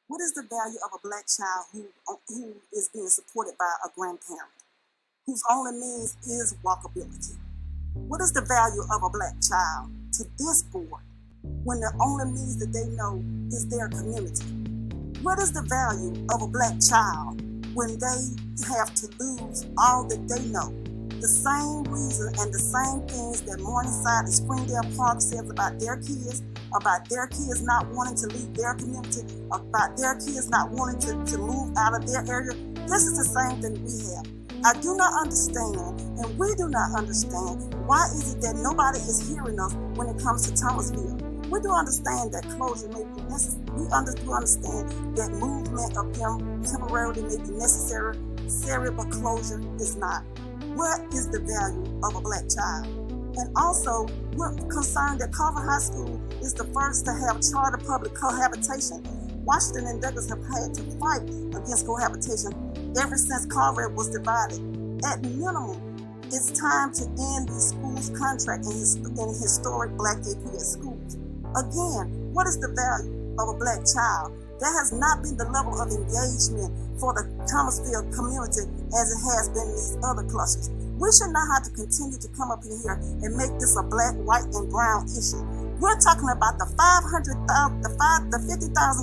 What is the value of a Black child who is being supported by a grandparent, whose only means is walkability? What is the value of a Black child to this board when the only means that they know is their community? What is the value of a Black child when they have to lose all that they know? The same reason and the same things that Morningside and Springdale Park says about their kids not wanting to leave their community, about their kids not wanting to move out of their area. This is the same thing we have. I do not understand, and we do not understand, why is it that nobody is hearing us when it comes to Thomasville? We do understand that closure may be necessary. We do understand that movement of them temporarily may be necessary, but closure is not. What is the value of a Black child? And also, we're concerned that Carver High School is the first to have charter public cohabitation. Washington and Douglas have had to fight against cohabitation ever since Carver was divided. At minimum, it's time to end the school's contract in historic Black APS schools. Again, what is the value of a Black child? There has not been the level of engagement for the Thomasville community as it has been in these other clusters. We should not have to continue to come up in here and make this a black, white, and brown issue. We're talking about the 50,000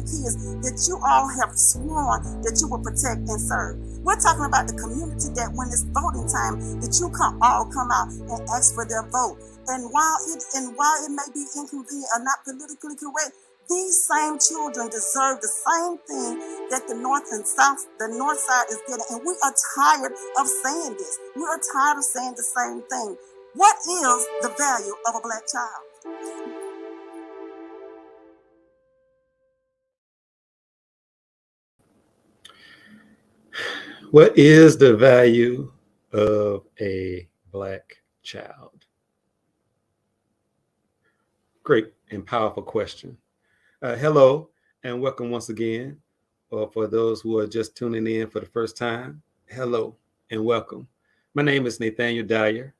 kids that you all have sworn that you will protect and serve. We're talking about the community that when it's voting time, that you all come out and ask for their vote. And while it may be inconvenient or not politically correct, these same children deserve the same thing that the North Side is getting. And we are tired of saying this. We are tired of saying the same thing. What is the value of a Black child? What is the value of a Black child? Great and powerful question. Hello and welcome once again. Or for those who are just tuning in for the first time, hello and welcome. My name is Nathaniel Dyer,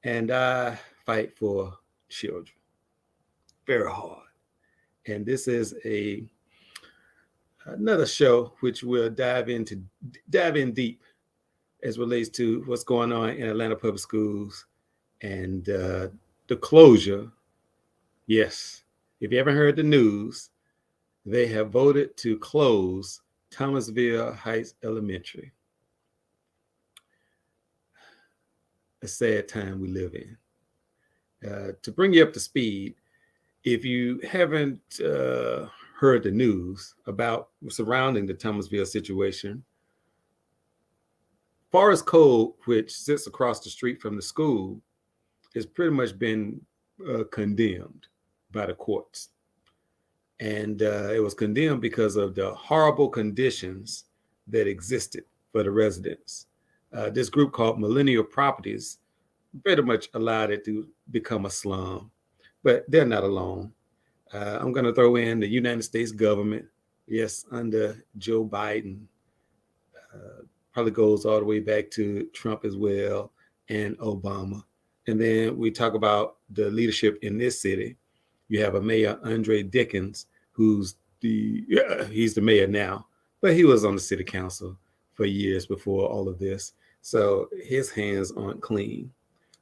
and I fight for children very hard. And this is another show which will dive in deep as relates to what's going on in Atlanta Public Schools and the closure. Yes, if you haven't heard the news, they have voted to close Thomasville Heights Elementary. A sad time we live in. To bring you up to speed, if you haven't heard the news about surrounding the Thomasville situation, Forest Code, which sits across the street from the school, has pretty much been condemned by the courts. And it was condemned because of the horrible conditions that existed for the residents. This group called Millennial Properties pretty much allowed it to become a slum, but they're not alone. I'm going to throw in the United States government, yes, under Joe Biden, probably goes all the way back to Trump as well, and Obama. And then we talk about the leadership in this city. You have a mayor, Andre Dickens, he's the mayor now, but he was on the city council for years before all of this. So his hands aren't clean.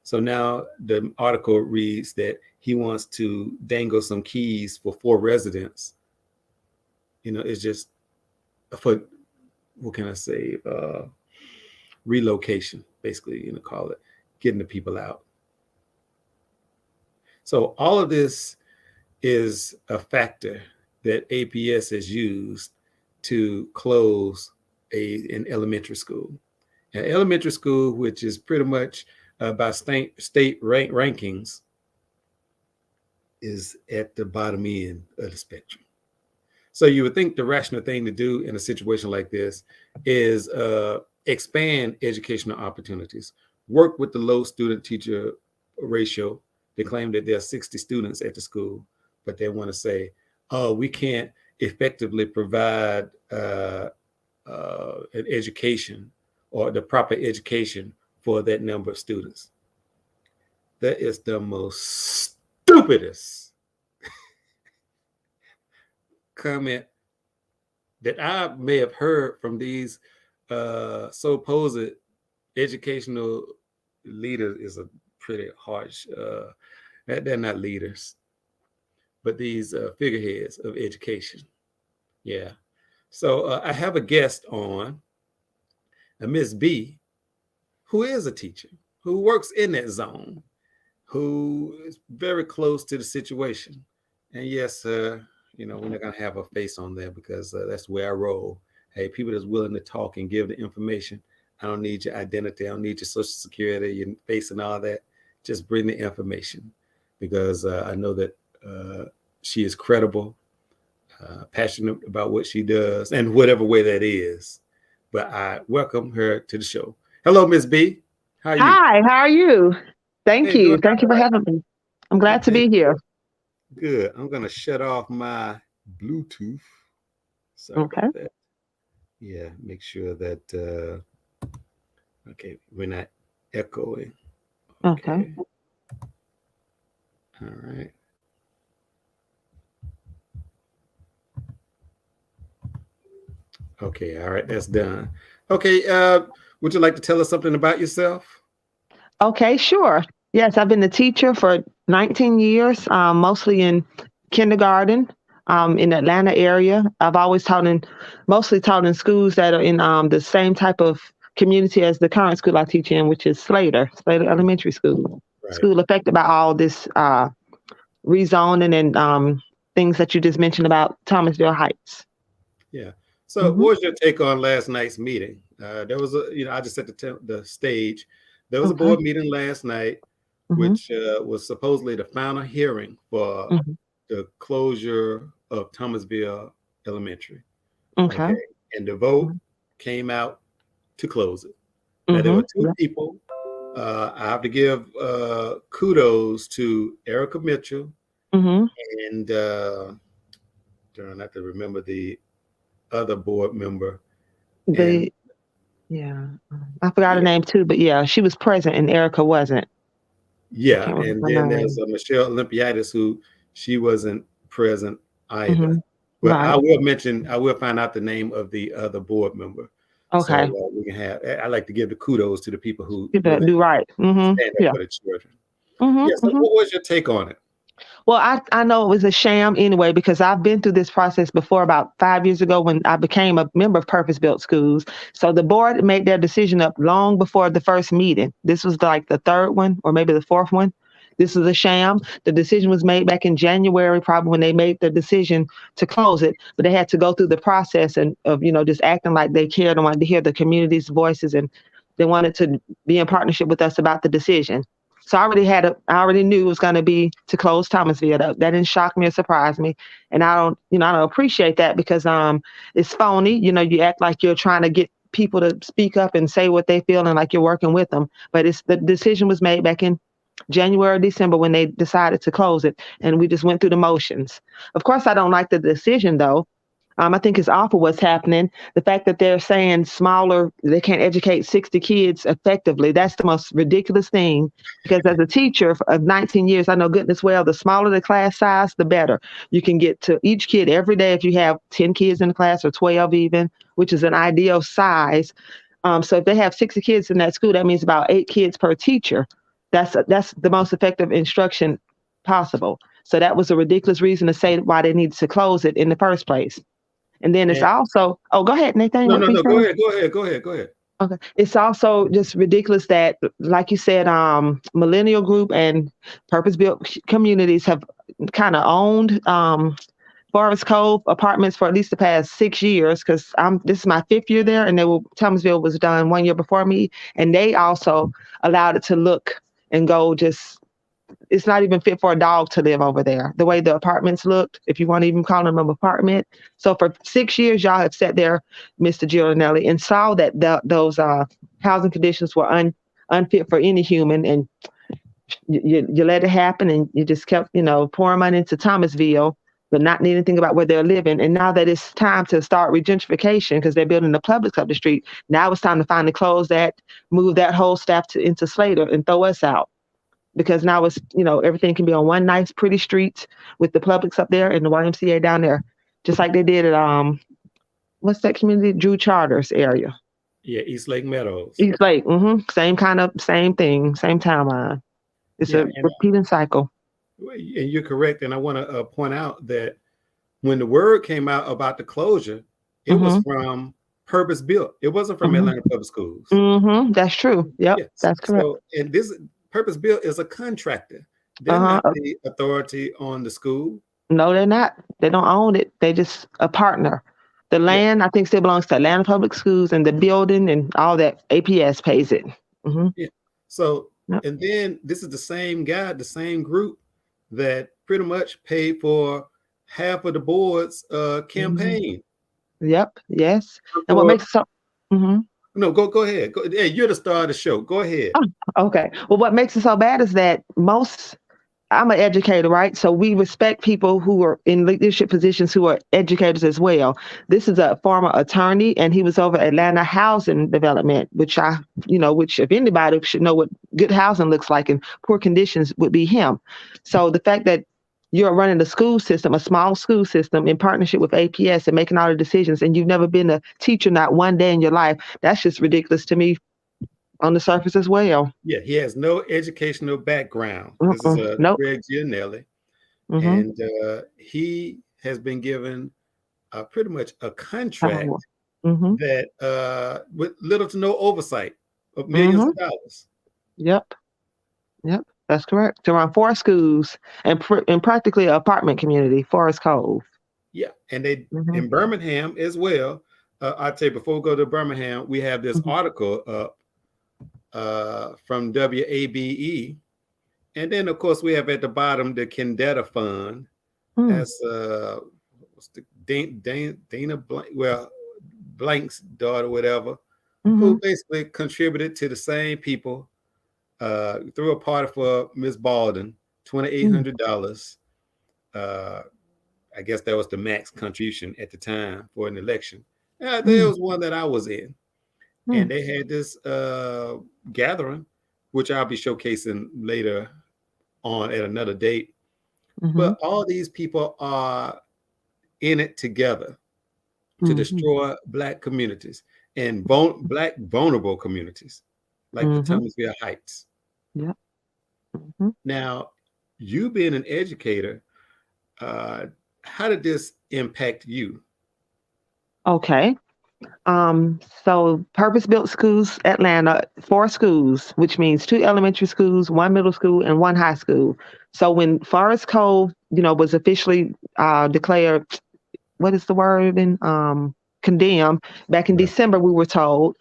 So now the article reads that he wants to dangle some keys for 4 residents. It's just for, what can I say, relocation, basically, call it, getting the people out. So all of this is a factor that APS has used to close an elementary school. An elementary school, which is pretty much by state rankings, is at the bottom end of the spectrum. So you would think the rational thing to do in a situation like this is expand educational opportunities, work with the low student-teacher ratio. They claim that there are 60 students at the school, but they want to say, oh, we can't effectively provide an education or the proper education for that number of students. That is the most stupidest comment that I may have heard from these supposed educational leaders is a pretty harsh. They're not leaders, but these figureheads of education. Yeah. So I have a guest on, Miss B, who is a teacher, who works in that zone, who is very close to the situation. And yes, we're not gonna have a face on there because that's where I roll. Hey, people that's willing to talk and give the information. I don't need your identity. I don't need your social security, your face, and all that. Just bring the information because I know that she is credible, passionate about what she does, and whatever way that is. But I welcome her to the show. Hello, Miss B. How are you? Hi, how are you? Thank Hey, doing you. Thank you all for right. having me. I'm glad to Okay, be here. good. I'm gonna shut off my Bluetooth. Sorry Okay. about that. Yeah, make sure that okay, we're not echoing. Okay. Okay. All right. Okay, all right, that's done. Okay, would you like to tell us something about yourself? Okay, sure. Yes, I've been a teacher for 19 years, mostly in kindergarten, in the Atlanta area. I've always mostly taught in schools that are in the same type of community as the current school I teach in, which is Slater Elementary School. Right. School affected by all this rezoning and things that you just mentioned about Thomasville Heights. Yeah. So, Hmm. what was your take on last night's meeting? There was I just set the stage. There was a Okay. board meeting last night, Hmm. which was supposedly the final hearing for Hmm. the closure of Thomasville Elementary. Okay. Okay. And the vote came out to close it. Now, there Hmm. were two people. I have to give kudos to Erica Mitchell Hmm. and trying not to remember the other board member. And The Yeah, I forgot her yeah, name too, but yeah, she was present and Erica wasn't. I yeah. can't remember And her then there's name. Michelle Olympiadis, who she wasn't present either. Hmm. But Right. I will find out the name of the other board member. So Okay. we can have, I like to give the kudos to the people who You better really do right. Hmm. stand up Yeah. for the children. Hmm. Yeah. So Hmm. what was your take on it? Well, I know it was a sham anyway because I've been through this process before about 5 years ago when I became a member of Purpose Built Schools. So the board made their decision up long before the first meeting. This was like the third one or maybe the fourth one. This was a sham. The decision was made back in January, probably when they made the decision to close it. But they had to go through the process and of just acting like they cared and wanted to hear the community's voices and they wanted to be in partnership with us about the decision. So I already knew it was going to be to close Thomasville. That didn't shock me or surprise me, and I don't appreciate that because it's phony. You act like you're trying to get people to speak up and say what they feel and like you're working with them, but it's the decision was made back in January, December when they decided to close it, and we just went through the motions. Of course, I don't like the decision though. I think it's awful what's happening. The fact that they're saying they can't educate 60 kids effectively. That's the most ridiculous thing. Because as a teacher of 19 years, I know goodness well, the smaller the class size, the better. You can get to each kid every day if you have 10 kids in the class or 12 even, which is an ideal size. So if they have 60 kids in that school, that means about 8 kids per teacher. That's the most effective instruction possible. So that was a ridiculous reason to say why they needed to close it in the first place. And then it's And also, oh, go ahead, Nathan. no, What no, were you no. Go saying? ahead. Go ahead. Go ahead. Go ahead. Okay. It's also just ridiculous that, like you said, Millennial Group and Purpose Built Communities have kind of owned Forest Cove apartments for at least the past 6 years because this is my fifth year there, and Thomasville was done 1 year before me, and they also allowed it to look and go just it's not even fit for a dog to live over there. The way the apartments looked, if you want to even call them an apartment. So for 6 years, y'all have sat there, Mr. Giulianelli, and saw that those housing conditions were unfit for any human, and you let it happen, and you just kept pouring money into Thomasville, but not needing anything about where they're living. And now that it's time to start regentrification because they're building the Publix up the street, now it's time to finally close that, move that whole staff into Slater, and throw us out because now it's everything can be on one nice pretty street with the Publix up there and the YMCA down there, just like they did at what's that community? Drew Charters area. Yeah, East Lake Meadows. East Lake. Same kind of same thing, same timeline. It's Yeah, a repeating cycle. and you're correct. And I want to point out that when the word came out about the closure, it was Mm-hmm. from Purpose Built. It wasn't from Mm-hmm. Atlanta Public Schools. Mm-hmm. That's true. Yep, Yes. that's correct. So, and this Purpose Built is a contractor. They're Uh-huh. not the authority on the school. No, they're not. They don't own it. They just a partner. The Yeah. land, I think, still belongs to Atlanta Public Schools, and the building and all that. APS pays it. Mm-hmm. Yeah. So, Yep. and then this is the same guy, the same group that pretty much paid for half of the board's campaign. Yep. Yes. And what For, makes it so? Mm-hmm. no, go ahead. Hey, you're the star of the show. Go ahead. Okay. Well, what makes it so bad is that I'm an educator, right? So we respect people who are in leadership positions who are educators as well. This is a former attorney, and he was over Atlanta Housing Development, which if anybody should know what good housing looks like and poor conditions would be him. So the fact that you're running a school system, a small school system in partnership with APS and making all the decisions, and you've never been a teacher, not one day in your life, that's just ridiculous to me on the surface as well. Yeah, he has no educational background. This is Nope. Greg Gianelli, Mm-hmm. and he has been given pretty much a contract Mm-hmm. that with little to no oversight of millions of dollars. Yep. That's correct. To run 4 schools and practically an apartment community, Forest Cove. Yeah, and they in Birmingham as well. I'd say before we go to Birmingham, we have this article up from WABE, and then of course we have at the bottom the Kendetta Fund. That's what's the Dana Blank's daughter, whatever, who basically contributed to the same people. Threw a party for Miss Baldwin, $2,800. I guess that was the max contribution at the time for an election. There was one that I was in, and they had this gathering, which I'll be showcasing later on at another date. But all these people are in it together to destroy Black communities and Black vulnerable communities like the Thomasville Heights. Yeah. Now, you being an educator, how did this impact you? Okay. So Purpose-Built Schools Atlanta, 4 schools, which means 2 elementary schools, 1 middle school, and 1 high school. So when Forest Cove, was officially declared, what is the word? Condemned back in December, we were told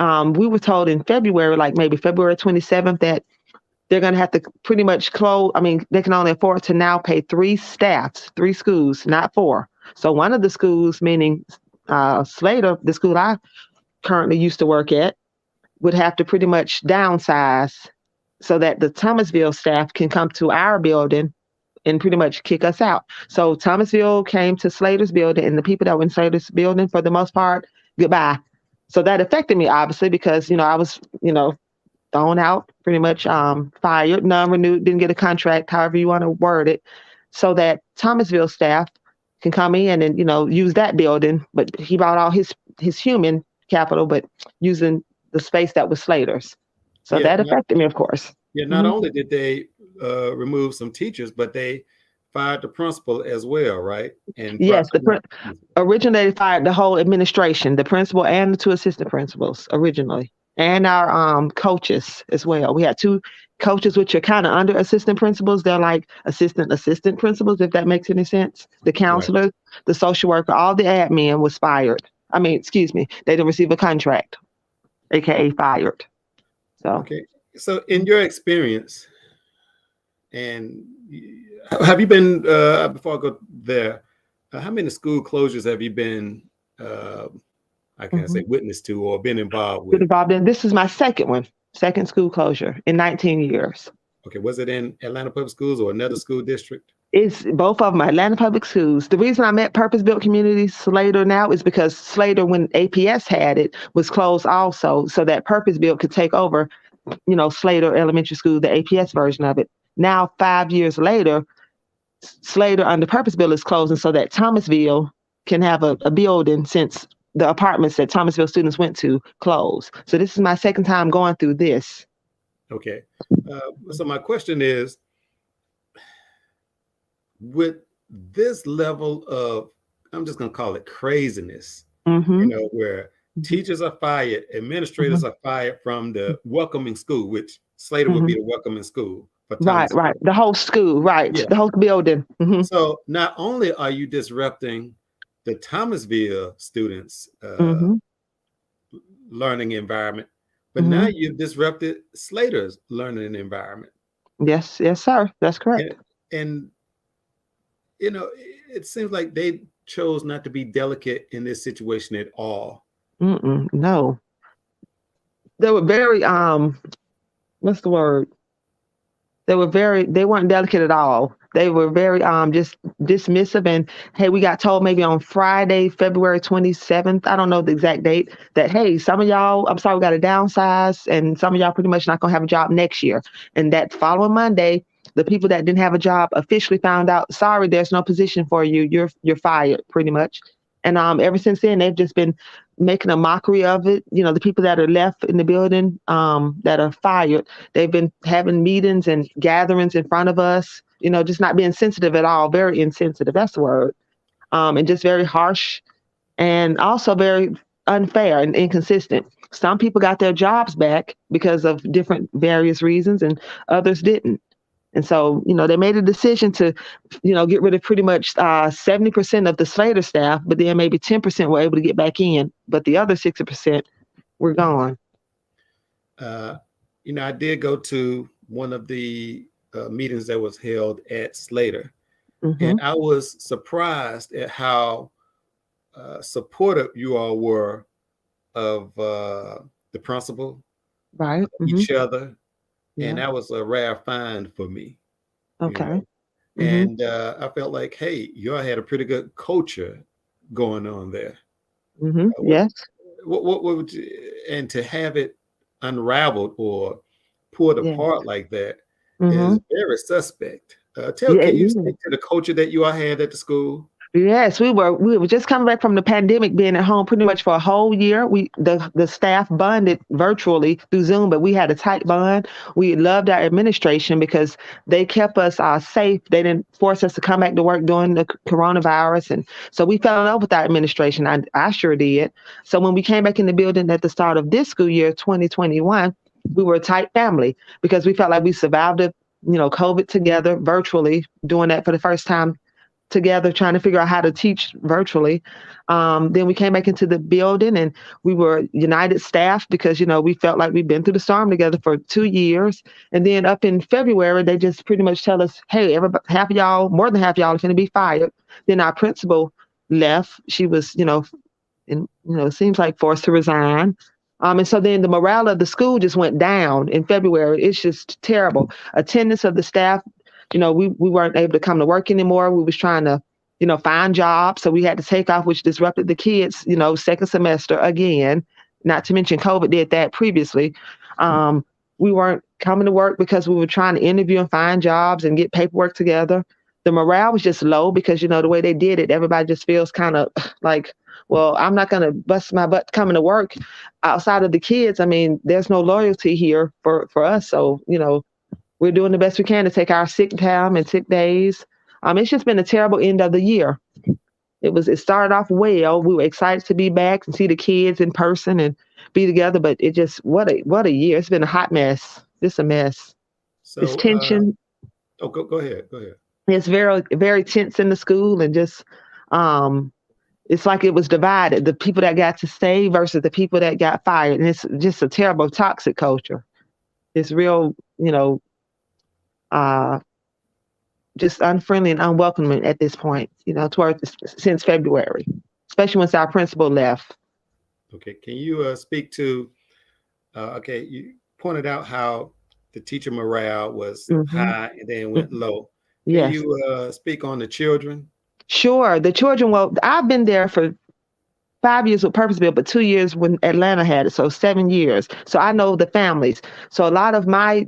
in February, like maybe February 27th, that they're going to have to pretty much close. I mean, they can only afford to now pay 3 staffs, 3 schools, not 4. So one of the schools, meaning Slater, the school I currently used to work at, would have to pretty much downsize so that the Thomasville staff can come to our building and pretty much kick us out. So Thomasville came to Slater's building, and the people that were in Slater's building, for the most part, goodbye. So that affected me, obviously, because, I was, thrown out, pretty much fired, non-renewed, didn't get a contract, however you want to word it, so that Thomasville staff can come in and, use that building. But he brought all his human capital, but using the space that was Slater's. So that affected me, of course. Yeah, not only did they remove some teachers, but they fired the principal as well, right? And yes, originally they fired the whole administration, the principal and the 2 assistant principals originally, and our coaches as well. We had 2 coaches, which are kind of under assistant principals. They're like assistant principals, if that makes any sense. The counselor, the social worker, all the admin was fired. I mean, excuse me, they didn't receive a contract, aka fired. So okay. So in your experience, and have you been before I go there, how many school closures have you been I can't say witness to or been involved with? This is my second school closure in 19 years. Okay, was it in Atlanta Public Schools or another school district? It's both of them, Atlanta Public Schools. The reason I'm at Purpose-Built Community Slater now is because Slater, when APS had it, was closed also, so that Purpose-Built could take over, Slater Elementary School, the APS version of it. Now, 5 years later, Slater under Purpose-Built is closing so that Thomasville can have a building, since the apartments that Thomasville students went to closed. So this is my second time going through this. Okay. So my question is, with this level of, I'm just going to call it craziness, Mm-hmm. where teachers are fired, administrators Mm-hmm. are fired from the welcoming school, which Slater would Mm-hmm. be the welcoming school for Right, Thomasville. right. The whole school, right. Yeah. The whole building. Mm-hmm. So not only are you disrupting the Thomasville students' Mm-hmm. learning environment, but now Mm-hmm. you've disrupted Slater's learning environment. Yes, yes, sir. That's correct. And it seems like they chose not to be delicate in this situation at all. No. They were very what's the word? They weren't delicate at all. They were very just dismissive, and hey, we got told maybe on Friday, February 27th, I don't know the exact date, that hey, some of y'all, I'm sorry, we got to downsize, and some of y'all pretty much not gonna have a job next year. And that following Monday, the people that didn't have a job officially found out, sorry, there's no position for you. You're fired, pretty much. And ever since then, they've just been making a mockery of it. The people that are left in the building that are fired, they've been having meetings and gatherings in front of us, just not being sensitive at all, very insensitive, that's the word, and just very harsh and also very unfair and inconsistent. Some people got their jobs back because of different various reasons and others didn't. And so, they made a decision to, get rid of pretty much 70% of the Slater staff, but then maybe 10% were able to get back in, but the other 60% were gone. I did go to one of the meetings that was held at Slater, and I was surprised at how supportive you all were of the principal, right? Each other, and that was a rare find for me. Okay. And I felt like, hey, you all had a pretty good culture going on there. Yes. What would you, and to have it unraveled or pulled apart like that is very suspect. Can you speak to the culture that you all had at the school? Yes, we were just coming back from the pandemic, being at home pretty much for a whole year. The staff bonded virtually through Zoom, but we had a tight bond. We loved our administration because they kept us safe. They didn't force us to come back to work during the coronavirus, and so we fell in love with our administration. I sure did. So when we came back in the building at the start of this school year, 2021, we were a tight family because we felt like we survived it, COVID together virtually, doing that for the first time together, trying to figure out how to teach virtually. Then we came back into the building and we were united staff because, we felt like we've been through the storm together for 2 years. And then up in February, they just pretty much tell us, hey, half of y'all, more than half of y'all are going to be fired. Then our principal left. She was, it seems like forced to resign. And so then the morale of the school just went down in February. It's just terrible. Attendance of the staff, we weren't able to come to work anymore. We was trying to, find jobs. So we had to take off, which disrupted the kids, second semester again. Not to mention COVID did that previously. We weren't coming to work because we were trying to interview and find jobs and get paperwork together. The morale was just low because, the way they did it, everybody just feels kind of like, well, I'm not going to bust my butt coming to work outside of the kids. I mean, there's no loyalty here for us. So, we're doing the best we can to take our sick time and sick days. It's just been a terrible end of the year. It started off well. We were excited to be back and see the kids in person and be together, but it just, what a year. It's been a hot mess. Just a mess. So it's tension. Go ahead. It's very, very tense in the school, and just, it's like it was divided, the people that got to stay versus the people that got fired. And it's just a terrible, toxic culture. It's real, just unfriendly and unwelcoming at this point, since February, especially once our principal left. Okay. Can you speak to, you pointed out how the teacher morale was high and then went low. Can you speak on the children? Sure. The children, well, I've been there for 5 years with Purpose Built, but 2 years when Atlanta had it, so 7 years. So I know the families. So a lot of my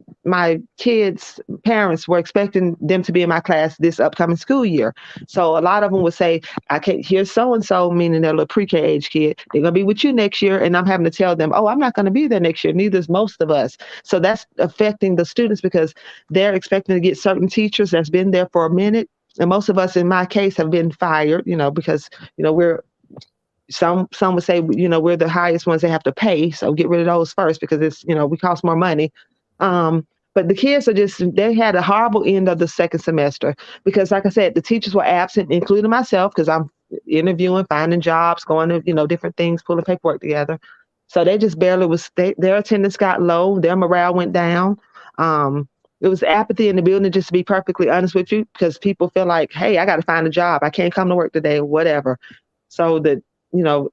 kids' parents were expecting them to be in my class this upcoming school year. So a lot of them would say, "I can't hear so and so," meaning their little pre-K age kid. "They're gonna be with you next year," and I'm having to tell them, "Oh, I'm not gonna be there next year. Neither is most of us." So that's affecting the students because they're expecting to get certain teachers that's been there for a minute. And most of us, in my case, have been fired, because we're some would say, we're the highest ones they have to pay. So get rid of those first because it's, we cost more money. But the kids they had a horrible end of the second semester because, like I said, the teachers were absent, including myself, because I'm interviewing, finding jobs, going to, different things, pulling paperwork together. So they just barely their attendance got low, their morale went down. It was apathy in the building, just to be perfectly honest with you, because people feel like, hey, I got to find a job. I can't come to work today, whatever. So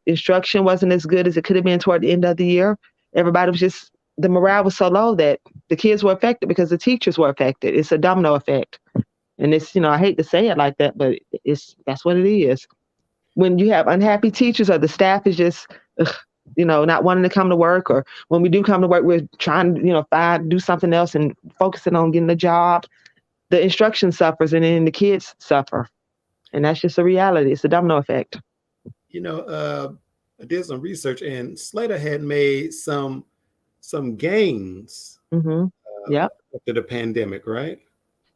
instruction wasn't as good as it could have been toward the end of the year. Everybody was the morale was so low that the kids were affected because the teachers were affected. It's a domino effect. And it's, I hate to say it like that, but that's what it is. When you have unhappy teachers or the staff is just, not wanting to come to work, or when we do come to work, we're trying to, do something else and focusing on getting a job, the instruction suffers and then the kids suffer. And that's just a reality. It's a domino effect. I did some research, and Slater had made some gains Yep. after the pandemic, right?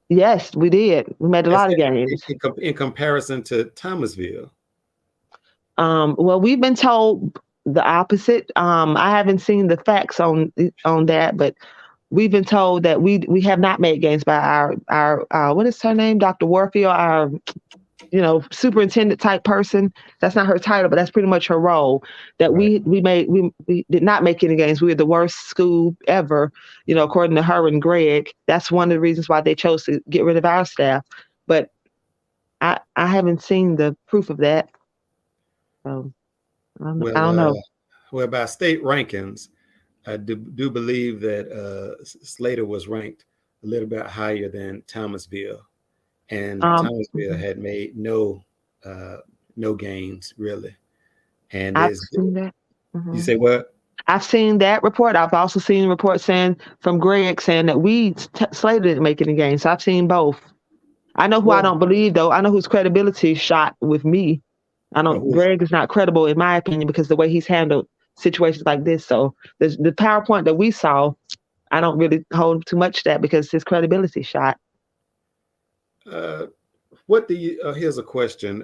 Yes, we did. We made a lot of gains. In comparison to Thomasville. Well, we've been told the opposite. I haven't seen the facts on that, but we've been told that we have not made gains by our what is her name, Dr. Warfield, our superintendent type person. That's not her title, but that's pretty much her role. That right. we did not make any gains. We were the worst school ever, according to her and Greg. That's one of the reasons why they chose to get rid of our staff. But I haven't seen the proof of that. So I don't know. Well, by state rankings, I do believe that Slater was ranked a little bit higher than Thomasville. And Thomasville had made no gains really. And I've seen that. You say what? I've seen that report. I've also seen reports from Greg saying that Slater didn't make any gains. So I've seen both. I know who I don't believe though. I know whose credibility shot with me. Greg is not credible in my opinion because the way he's handled situations like this. So the PowerPoint that we saw, I don't really hold too much to that because his credibility shot. Here's a question.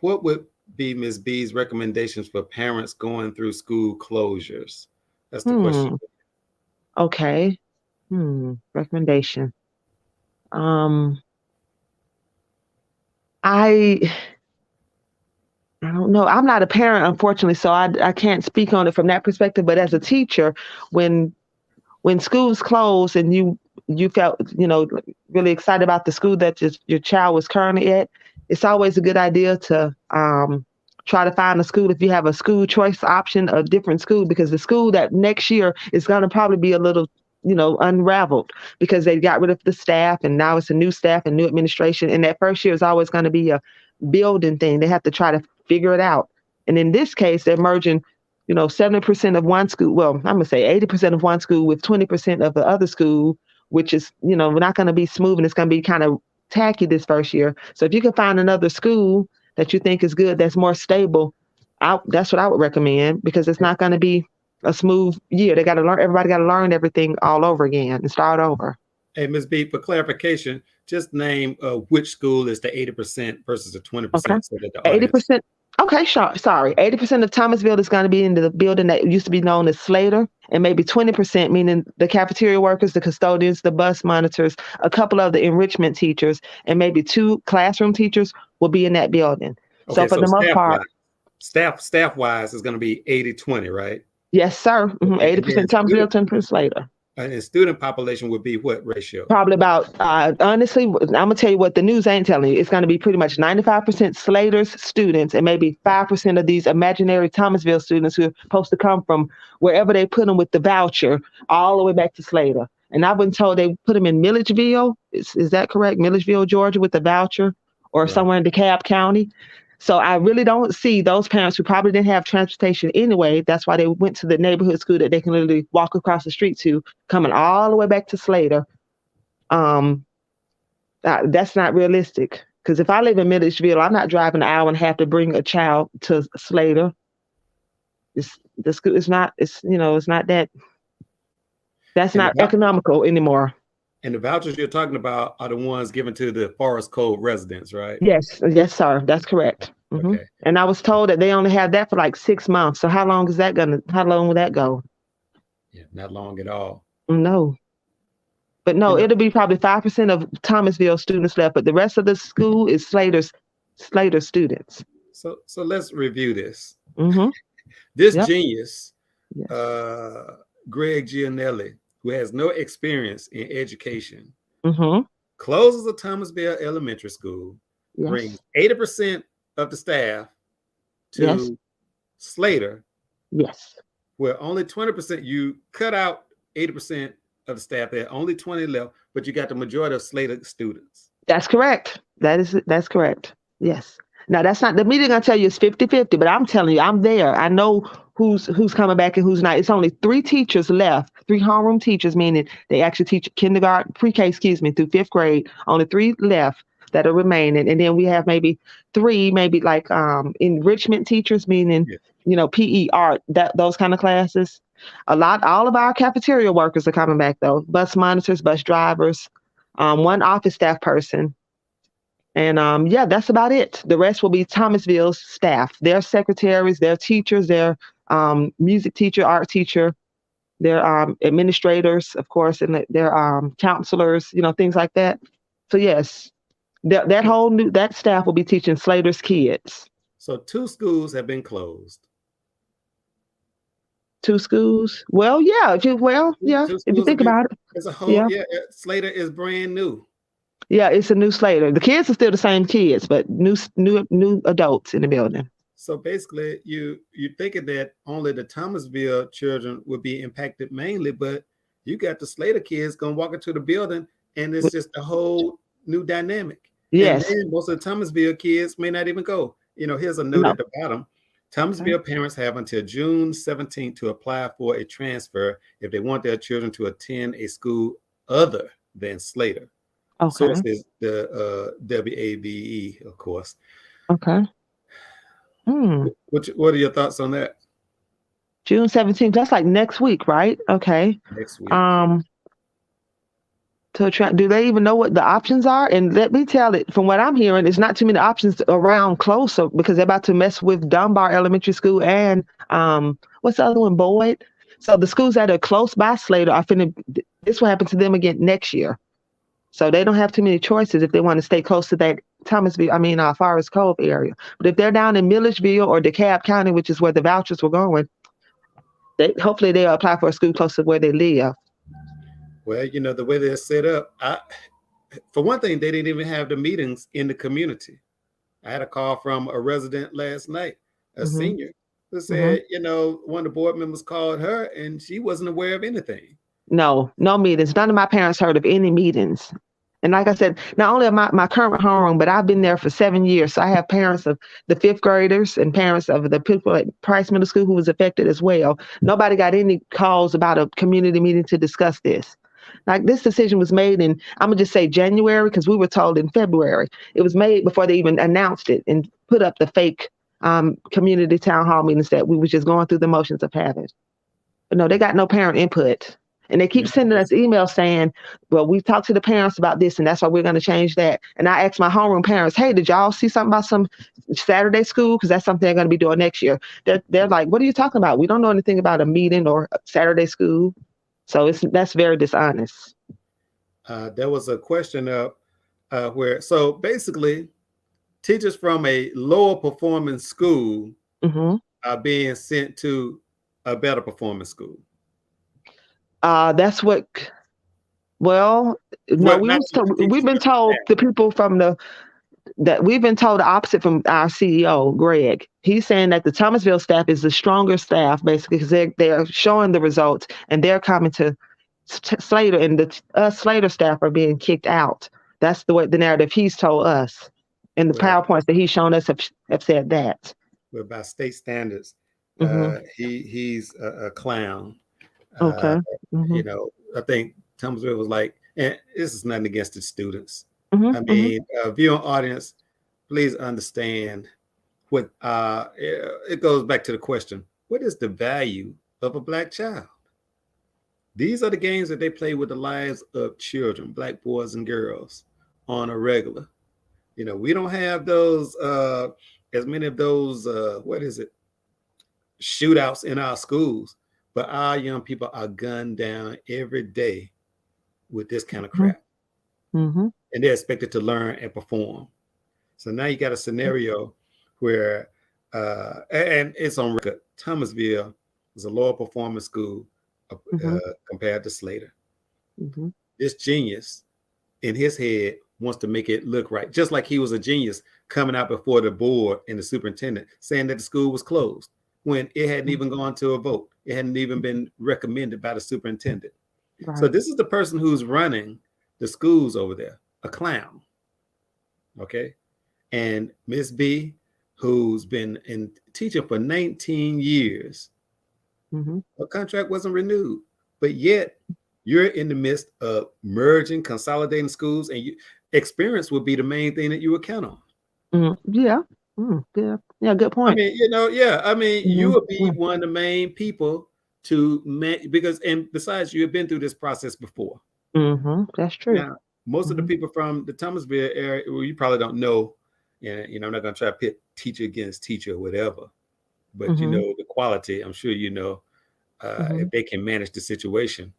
What would be Ms. B's recommendations for parents going through school closures? That's the question. Okay. Recommendation. I don't know. I'm not a parent, unfortunately, so I can't speak on it from that perspective. But as a teacher, when schools close and you felt, really excited about the school that your child was currently at, it's always a good idea to try to find a school, if you have a school choice option, a different school, because the school that next year is going to probably be a little, unraveled because they got rid of the staff and now it's a new staff and new administration. And that first year is always going to be a building thing. They have to try to figure it out. And in this case, they're merging 70% of one school. Well, I'm going to say 80% of one school with 20% of the other school, which is, not going to be smooth and it's going to be kind of tacky this first year. So if you can find another school that you think is good, that's more stable, that's what I would recommend because it's not going to be a smooth year. They got to learn. Everybody got to learn everything all over again and start over. Hey, Ms. B, for clarification, just name which school is the 80% versus the 20%. Okay. So that the audience... 80%. Okay, sure. Sorry. 80% of Thomasville is going to be in the building that used to be known as Slater, and maybe 20%, meaning the cafeteria workers, the custodians, the bus monitors, a couple of the enrichment teachers, and maybe 2 classroom teachers will be in that building. Okay, so for the most part, staff-wise is going to be 80-20, right? Yes, sir. 80% Thomasville, 10% Slater. And the student population would be what ratio? Probably about, honestly, I'm going to tell you what the news ain't telling you. It's going to be pretty much 95% Slater's students and maybe 5% of these imaginary Thomasville students who are supposed to come from wherever they put them with the voucher all the way back to Slater. And I've been told they put them in Milledgeville. Is that correct? Milledgeville, Georgia with the voucher or somewhere in DeKalb County. So I really don't see those parents who probably didn't have transportation anyway. That's why they went to the neighborhood school that they can literally walk across the street to, coming all the way back to Slater. Um, that's not realistic. Because if I live in Milledgeville, I'm not driving an hour and a half to bring a child to Slater. The school is not. It's not that. That's And not economical anymore. and the vouchers you're talking about are the ones given to the Forest Code residents, right? Yes, sir. That's correct. Okay. And I was told that they only have that for like 6 months. So how long is that gonna? How long will that go? Yeah, not long at all. No, but no, it'll be probably 5% of Thomasville students left, but the rest of the school is Slater students. So let's review this. Mm-hmm. This Yep. genius, Yes. Greg Gianelli, who has no experience in education, Mm-hmm. closes a Thomasville elementary school, Yes. brings 80% of the staff to Yes. Slater, Yes. where only 20%, you cut out 80% of the staff there, only 20 left, but you got the majority of Slater students. That's correct. That's correct. Yes. Now that's not the meeting. I tell you is 50-50, but I'm telling you, I'm there. I know who's coming back and who's not. It's only 3 teachers left, 3 homeroom teachers, meaning they actually teach kindergarten, pre-K, through 5th grade. Only 3 left that are remaining, and then we have maybe 3, maybe like enrichment teachers, meaning PE, art, those kind of classes. All of our cafeteria workers are coming back though. Bus monitors, bus drivers, 1 office staff person. And that's about it. The rest will be Thomasville's staff, their secretaries, their teachers, their music teacher, art teacher, their administrators, of course, and their counselors, things like that. So yes, that staff will be teaching Slater's kids. So 2 schools have been closed. 2 schools? Well, yeah. If you think about it, as a whole, Slater is brand new. Yeah, it's a new Slater. The kids are still the same kids, but new adults in the building. So basically, you're thinking that only the Thomasville children would be impacted mainly, but you got the Slater kids gonna walk into the building, and it's just a whole new dynamic. Yes. And then most of the Thomasville kids may not even go. Here's a note at the bottom. Thomasville parents have until June 17th to apply for a transfer if they want their children to attend a school other than Slater. Okay. Source is the WAVE, of course. Okay. What are your thoughts on that? June 17th. That's like next week, right? Okay. Next week. Do they even know what the options are? And let me tell it, from what I'm hearing, it's not too many options around closer because they're about to mess with Dunbar Elementary School and what's the other one, Boyd. So the schools that are close by Slater this will happen to them again next year. So they don't have too many choices if they want to stay close to that Forest Cove area. But if they're down in Milledgeville or DeKalb County, which is where the vouchers were going, hopefully they'll apply for a school close to where they live. Well, the way they're set up, for one thing, they didn't even have the meetings in the community. I had a call from a resident last night, a senior, who said, one of the board members called her and she wasn't aware of anything. No meetings. None of my parents heard of any meetings. And like I said, not only my current homeroom, but I've been there for 7 years. So I have parents of the 5th graders and parents of the people at Price Middle School who was affected as well. Nobody got any calls about a community meeting to discuss this. Like this decision was made in, I'm going to just say January, because we were told in February. It was made before they even announced it and put up the fake community town hall meetings that we were just going through the motions of having. But no, they got no parent input. And they keep sending us emails saying, well, we've talked to the parents about this, and that's why we're going to change that. And I asked my homeroom parents, hey, did y'all see something about some Saturday school? Because that's something they're going to be doing next year. They're like, what are you talking about? We don't know anything about a meeting or a Saturday school. So that's very dishonest. There was a question so basically teachers from a lower performing school are being sent to a better performing school. That's what. Well, no, we've been told the people from we've been told the opposite from our CEO, Greg. He's saying that the Thomasville staff is the stronger staff, basically, because they're showing the results and they're coming to Slater, and the Slater staff are being kicked out. That's the narrative he's told us. And the Well, PowerPoints that he's shown us have said that. well, by state standards, Mm-hmm. he's a clown. Uh, Okay. Mm-hmm. you know, I think Thomasville was like, and this is nothing against the students. Mm-hmm. I Mm-hmm. mean, viewing audience, please understand what it goes back to the question: what is the value of a black child? These are the games that they play with the lives of children, black boys and girls, on a regular. You know, we don't have those as many of those what is it, shootouts in our schools, but our young people are gunned down every day with this kind of crap, Mm-hmm. and they're expected to learn and perform. So now you got a scenario where, and it's on record, Thomasville is a lower performance school Mm-hmm. compared to Slater. Mm-hmm. This genius in his head wants to make it look right, just like he was a genius coming out before the board and the superintendent saying that the school was closed when it hadn't even gone to a vote. It hadn't even been recommended by the superintendent. So Right. this is the person who's running the schools over there, a clown. Okay. And Miss B, who's been in teaching for 19 years, Mm-hmm. her contract wasn't renewed, but yet you're in the midst of merging, consolidating schools, and experience would be the main thing that you would count on. Yeah. Yeah. Yeah. Good I point. mean, you know, yeah. I mean, you would be Mm-hmm. one of the main people because, and besides, you have been through this process before. Mm-hmm. That's true. Now, most of the Mm-hmm. people from the Thomasville area, well, you probably don't know, and you know, I'm not going to try to pit teacher against teacher or whatever, but you Mm-hmm. know the quality. I'm sure you know Mm-hmm. if they can manage the situation.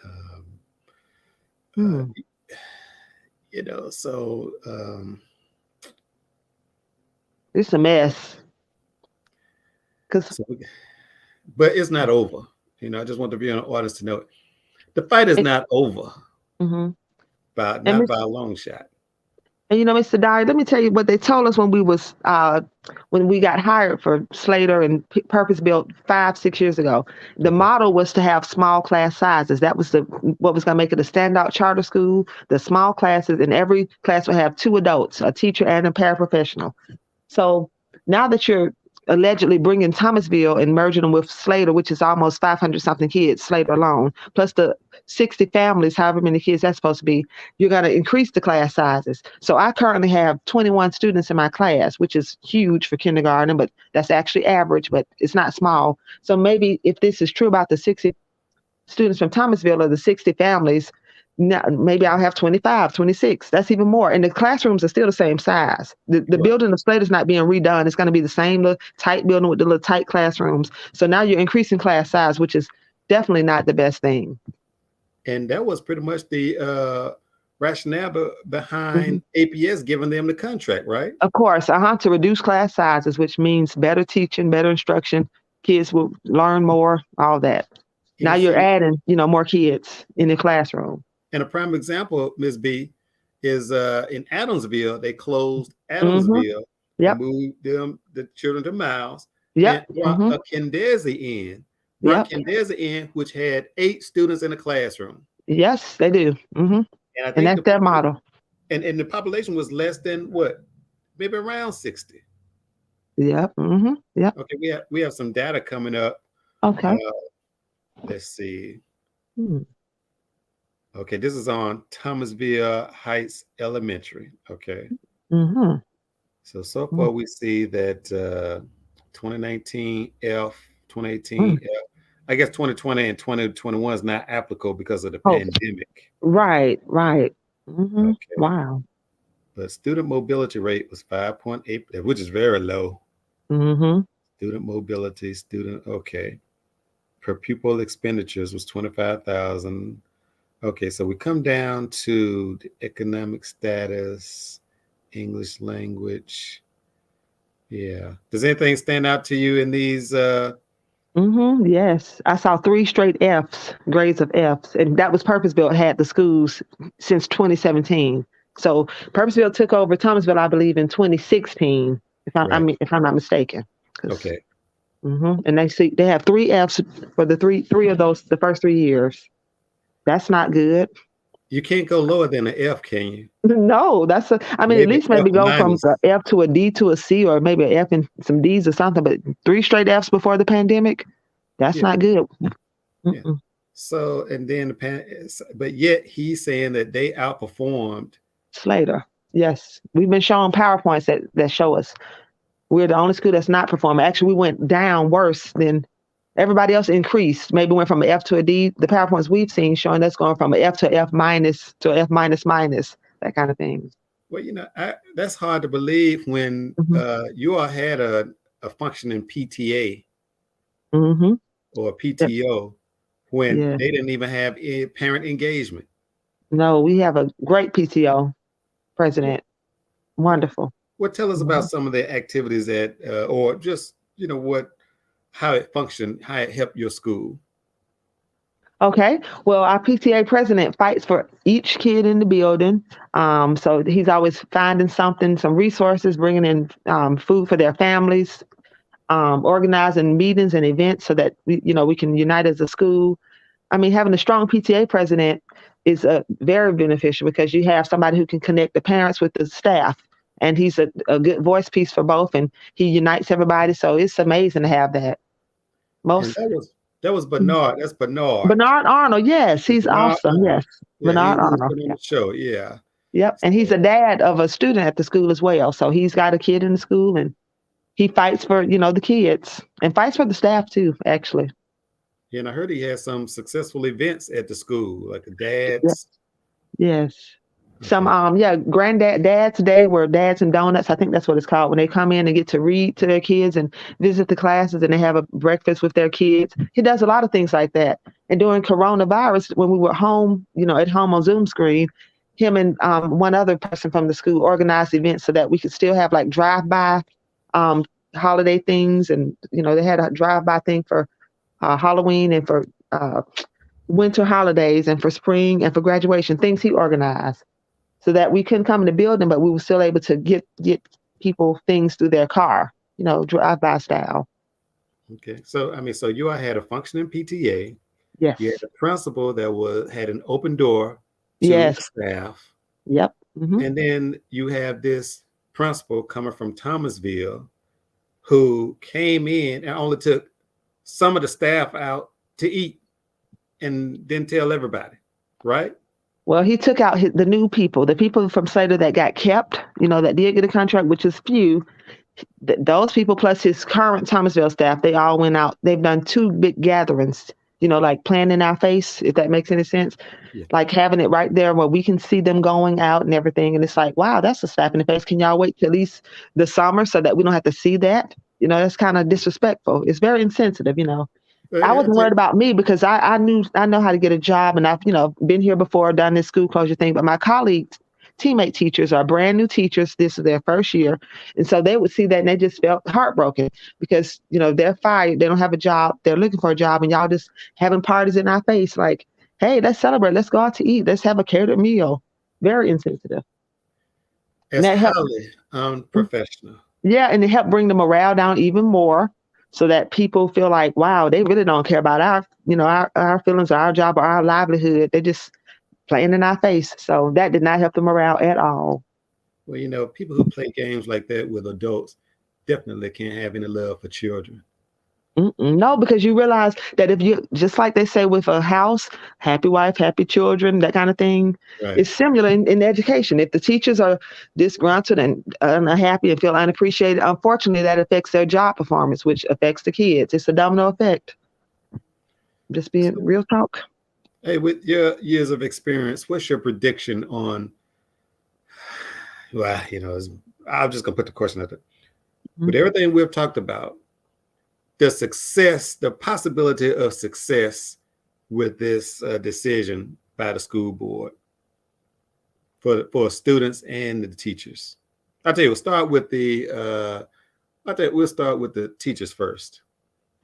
Um, uh, Mm. you know, so It's a mess. Cause so, but it's not over. You know, I just want the viewing audience to know the fight is it, not over, mm-hmm. but and not Miss by a long shot. And Mr. Dyer, let me tell you what they told us when we got hired for Slater and Purpose Built 5-6 years ago. The Okay. model was to have small class sizes. That was what was going to make it a standout charter school. The small classes, and every class would have 2 adults, a teacher and a paraprofessional. So now that you're allegedly bringing Thomasville and merging them with Slater, which is almost 500 something kids, Slater alone, plus the 60 families, however many kids that's supposed to be, you're going to increase the class sizes. So I currently have 21 students in my class, which is huge for kindergarten, but that's actually average, but it's not small. So maybe if this is true about the 60 students from Thomasville or the 60 families, now maybe I'll have 25, 26. That's even more. And the classrooms are still the same size. The Right. building of Slate is not being redone. It's going to be the same little tight building with the little tight classrooms. So now you're increasing class size, which is definitely not the best thing. And that was pretty much the rationale behind Mm-hmm. APS giving them the contract, right? Of course, to reduce class sizes, which means better teaching, better instruction. Kids will learn more, all that. And Now you you're see, adding, more kids in the classroom. and a prime example, Ms. B, is in Adamsville, they closed Mm-hmm. Adamsville and Yep. moved the children to Miles and Yep. brought Mm-hmm. a Kendesi in. Brought Yep. Kendesi in, which had 8 students in the classroom. Yes, they do. Mm-hmm. And I And think that's their model. and the population was less than what? Maybe around 60. Yep. Mm-hmm. Yep. Okay, we have some data coming up. Okay. Let's see. Hmm. Okay, this is on Thomasville Heights Elementary. Okay. Mm-hmm. So far we see that 2019 F, 2018 F. I guess 2020 and 2021 is not applicable because of the pandemic. Right. Right. Mm-hmm. Okay. Wow. But student mobility rate was 5.8, which is very low. Mm-hmm. Student mobility, okay. Per pupil expenditures was 25,000. Okay, so we come down to the economic status, English language. Yeah. Does anything stand out to you in these? Mm-hmm. Yes. I saw 3 straight Fs, grades of Fs. And that was Purpose Built had the schools since 2017. So Purpose Built took over Thomasville, I believe, in 2016, if I'm not mistaken. Okay. Mm-hmm. And they have 3 Fs for the three of those the first 3 years. That's not good. You can't go lower than an F, can you? No, I mean, at Maybe least F maybe go from minus. a F to a D to a C, or maybe an F and some D's or something. But 3 straight Fs before the pandemic, that's Yeah, not good. yeah. Mm-mm. So, and then but yet he's saying that they outperformed. Slater, yes, we've been showing PowerPoints that show us we're the only school that's not performing. Actually, we went down worse than everybody else. Increased, maybe went from an F to a D. The PowerPoints we've seen showing us going from an F to F minus to F minus minus, that kind of thing. Well, that's hard to believe when Hmm. you all had a functioning PTA Hmm. or PTO when Yeah. they didn't even have parent engagement. No, we have a great PTO president. Wonderful. What tell us about Mhm. some of the activities that, or just how it functioned, how it helped your school? Okay. Well, our PTA president fights for each kid in the building. So he's always finding something, some resources, bringing in food for their families, organizing meetings and events so that we can unite as a school. I mean, having a strong PTA president is very beneficial because you have somebody who can connect the parents with the staff, and he's a good voice piece for both, and he unites everybody. So it's amazing to have that. And Most that was Bernard. That's Bernard. Bernard Arnold, yes, he's Bernard awesome. Arnold. Yes, Yeah, Bernard he's Arnold. been on Yeah. the show. Yeah. Yep, and he's a So, dad of a student at the school as well. So he's got a kid in the school, and he fights for the kids and fights for the staff too. Actually. yeah, and I heard he had some successful events at the school, like a Yeah. dad's. Yes. Some Okay. granddad dad's day where dads and donuts, I think that's what it's called, when they come in and get to read to their kids and visit the classes and they have a breakfast with their kids. He does a lot of things like that. And during coronavirus, when we were home, at home on Zoom screen, him and one other person from the school organized events so that we could still have like drive-by um, holiday things. And they had a drive-by thing for Halloween and for winter holidays and for spring and for graduation, things he organized so that we couldn't come in the building, but we were still able to get people things through their car, drive-by style. Okay. So I mean, so you all had a functioning PTA. You had Yes. a principal that had an open door to the Yes. staff, Yep. Hmm. and then you have this principal coming from Thomasville who came in and only took some of the staff out to eat and didn't tell everybody, right? Well, he took out the new people, the people from Slater that got kept, that did get a contract, which is few. Those people plus his current Thomasville staff, they all went out. They've done two big gatherings, like playing in our face, if that makes any sense. Yeah. Like having it right there where we can see them going out and everything. And it's like, wow, that's a slap in the face. Can y'all wait till at least the summer so that we don't have to see that? That's kind of disrespectful. It's very insensitive. I I wasn't tell worried about me because I know how to get a job, and I've been here before, done this school closure thing. But my colleagues, teammate teachers are brand new teachers. This is their first year, and so they would see that and they just felt heartbroken because they're fired, they don't have a job, they're looking for a job, and y'all just having parties in our face like, hey, let's celebrate, let's go out to eat, let's have a catered meal. Very insensitive, and It's that helped. highly unprofessional. Yeah, and it helped bring the morale down even more so that people feel like, wow, they really don't care about our feelings or our job or our livelihood. They're just playing in our face. So that did not help the morale at all. Well, people who play games like that with adults definitely can't have any love for children. Mm-mm. No, because you realize that if you, just like they say with a house, happy wife, happy children, that kind of thing, Right. it's similar in education. If the teachers are disgruntled and unhappy and feel unappreciated, unfortunately, that affects their job performance, which affects the kids. It's a domino effect. Just being So, real talk. hey, with your years of experience, what's your prediction on? Well, I'm just gonna put the question out there. With Mhm. everything we've talked about, the possibility of success with this decision by the school board for students and the teachers. I'll tell you, we'll start with the teachers first.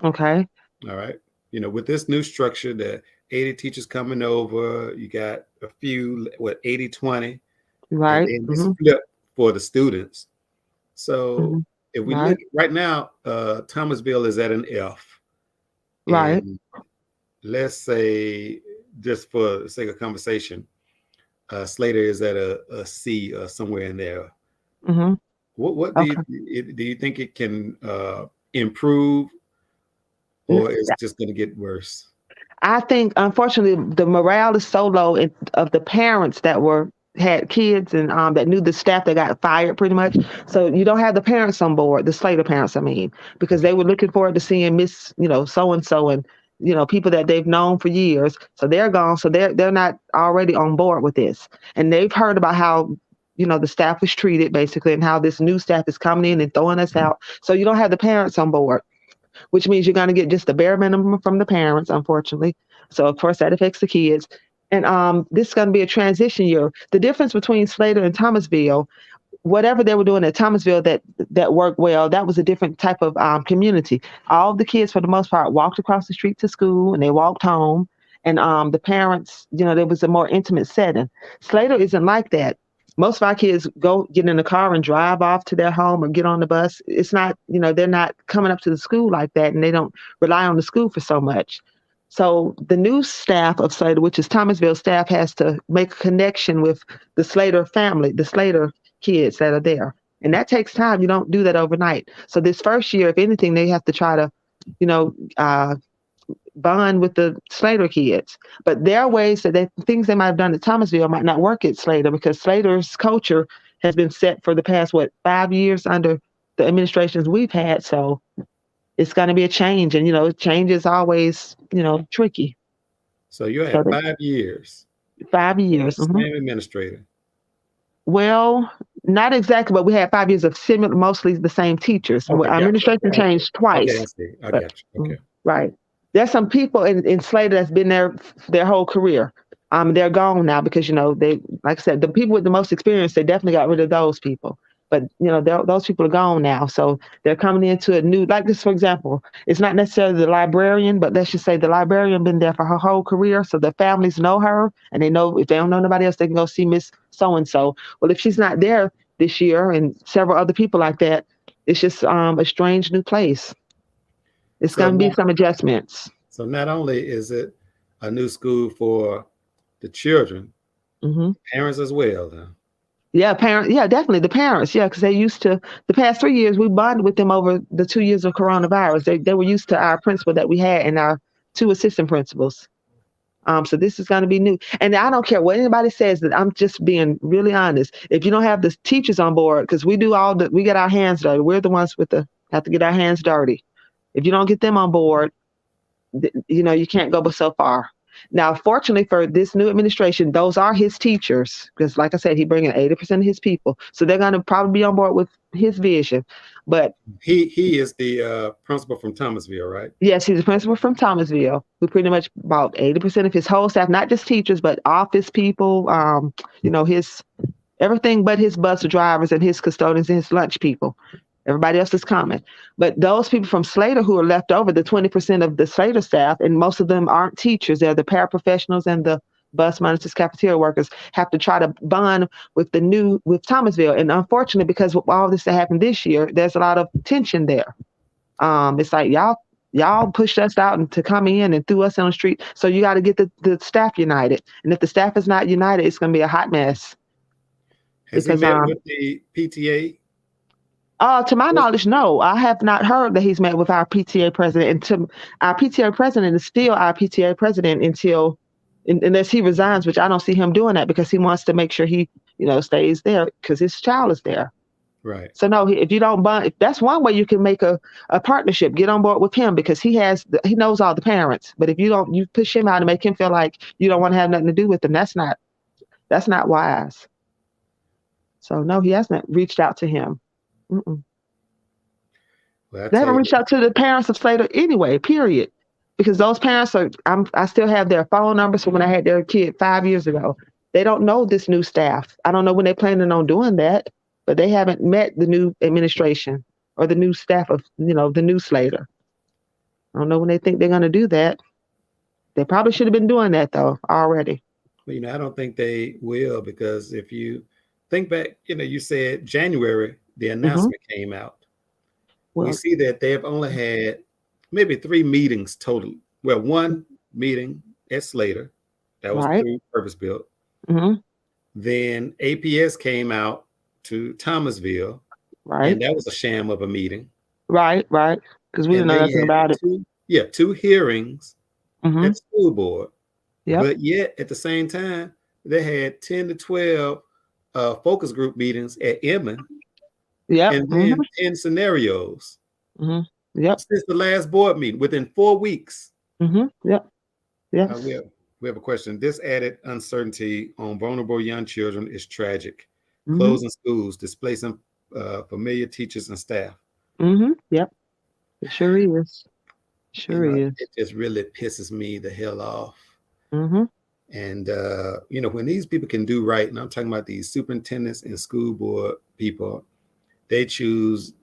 Okay. All right. With this new structure, the 80 teachers coming over, you got a few, 80-20, and Right. then it's Hmm. flipped for the students. So Hmm. if we look Right. right now, Thomasville is at an F. Right. And let's say, just for the sake of conversation, Slater is at a C or somewhere in there. Mm-hmm. What Okay. do you think it can improve, or is it just going to get worse? I think, unfortunately, the morale is so low of the parents that had kids and that knew the staff that got fired pretty much. So you don't have the parents on board, the Slater parents, I mean, because Okay. they were looking forward to seeing Miss, so and so, and people that they've known for years. So they're gone. So they're not already on board with this, and they've heard about how the staff was treated basically, and how this new staff is coming in and throwing us out. So you don't have the parents on board, which means you're going to get just the bare minimum from the parents, unfortunately. So of course that affects the kids. And this is going to be a transition year. The difference between Slater and Thomasville, whatever they were doing at Thomasville that worked well, that was a different type of community. All the kids, for the most part, walked across the street to school and they walked home. And the parents, there was a more intimate setting. Slater isn't like that. Most of our kids go get in the car and drive off to their home or get on the bus. It's not, they're not coming up to the school like that, and they don't rely on the school for so much. So the new staff of Slater, which is Thomasville staff, has to make a connection with the Slater family, the Slater kids that are there. And that takes time. You don't do that overnight. So this first year, if anything, they have to try to, bond with the Slater kids. But there are ways that things they might have done at Thomasville might not work at Slater, because Slater's culture has been set for the past, 5 years under the administrations we've had. So it's going to be a change. And, change is always, tricky. So you So had 5 years. 5 years. The same administrator. Well, not exactly, but we had 5 years of similar, mostly the same teachers. Okay, Our administration changed Okay, I twice. see. I But, got you. Okay. right. There's some people in Slater that's been there their whole career. They're gone now because, they, like I said, the people with the most experience, they definitely got rid of those people. But, those people are gone now. So they're coming into a new, like this, for example, it's not necessarily the librarian, but let's just say the librarian been there for her whole career. So the families know her, and they know if they don't know nobody else, they can go see Miss So-and-so. Well, if she's not there this year and several other people like that, it's just a strange new place. It's So going to be some adjustments. So not only is it a new school for the children, parents as well. Huh? Yeah, Yeah, definitely the parents. Yeah, because they used to the past 3 years we bonded with them over the 2 years of coronavirus. They were used to our principal that we had and our two assistant principals. So this is going to be new. And I don't care what anybody says, that I'm just being really honest. If you don't have the teachers on board, because we get our hands dirty. We're the ones have to get our hands dirty. If you don't get them on board, you can't go but so far. Now, fortunately for this new administration, those are his teachers, because like I said, he bringing 80% of his people. So they're going to probably be on board with his vision. But he is the principal from Thomasville, right? Yes, he's a principal from Thomasville, who pretty much about 80% of his whole staff, not just teachers, but office people, his everything but his bus drivers and his custodians and his lunch people. Everybody else is coming. But those people from Slater who are left over, the 20% of the Slater staff, and most of them aren't teachers, they're the paraprofessionals and the bus monitors, cafeteria workers, have to try to bond with Thomasville. And unfortunately, because of all this that happened this year, there's a lot of tension there. It's like y'all pushed us out and to come in and threw us on the street. So you got to get the staff united. And if the staff is not united, it's going to be a hot mess. Has he met with the PTA? To my knowledge, no. I have not heard that he's met with our PTA president. And our PTA president is still our PTA president unless he resigns, which I don't see him doing that, because he wants to make sure he, stays there because his child is there. Right. So no, if you don't bond, that's one way you can make a partnership. Get on board with him, because he knows all the parents. But if you push him out and make him feel like you don't want to have nothing to do with them, that's not wise. So no, he hasn't reached out to him. Well, they haven't reached out to the parents of Slater anyway, period. Because those parents I still have their phone numbers from when I had their kid 5 years ago. They don't know this new staff. I don't know when they're planning on doing that, but they haven't met the new administration or the new staff of, the new Slater. I don't know when they think they're going to do that. They probably should have been doing that though already. Well, I don't think they will, because if you think back, you said January, the announcement came out. Well, we see that they have only had maybe 3 meetings total. Well, one meeting at Slater, that was through Purpose Built. Then APS came out to Thomasville, Right. and that was a sham of a meeting. Right. Right. Because we And didn't know they nothing had about it. two hearings Mm-hmm. at the school board. Yep. But yet at the same time, they had 10 to 12 focus group meetings at Emmons, Yep. and Mm-hmm. then 10 scenarios Mm-hmm. Yep. since the last board meeting within 4 weeks. Mm-hmm. Yep. Uh, we Yes. have we have a question. This added uncertainty on vulnerable young children is tragic. Mm-hmm. Closing schools, displacing familiar teachers and staff. Mm-hmm. Yep. It sure is. Sure It is. just really pisses me the hell off. Mm-hmm. And when these people can do right, and I'm talking about these superintendents and school board people, they choose,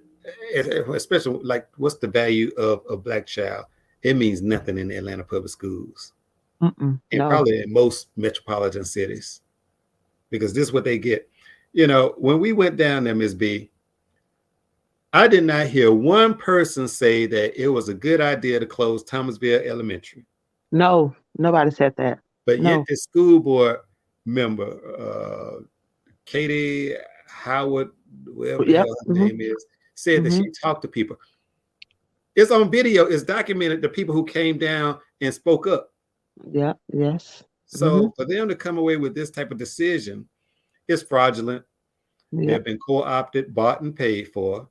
especially like, what's the value of a black child? It means nothing in the Atlanta public schools, Mm-mm. and No. probably in most metropolitan cities, because this is what they get. When we went down there, Ms. B, I did not hear one person say that it was a good idea to close Thomasville Elementary. No. Nobody said that. But yet No. the school board member, Katie Howard, whatever the Yep. hell her Mm-hmm. name is, said that Mm-hmm. she talked to people. It's on video. It's documented, the people who came down and spoke up. Yep. Yes. Mm-hmm. So for them to come away with this type of decision, it's fraudulent. Yep. They've been co-opted, bought, and paid for,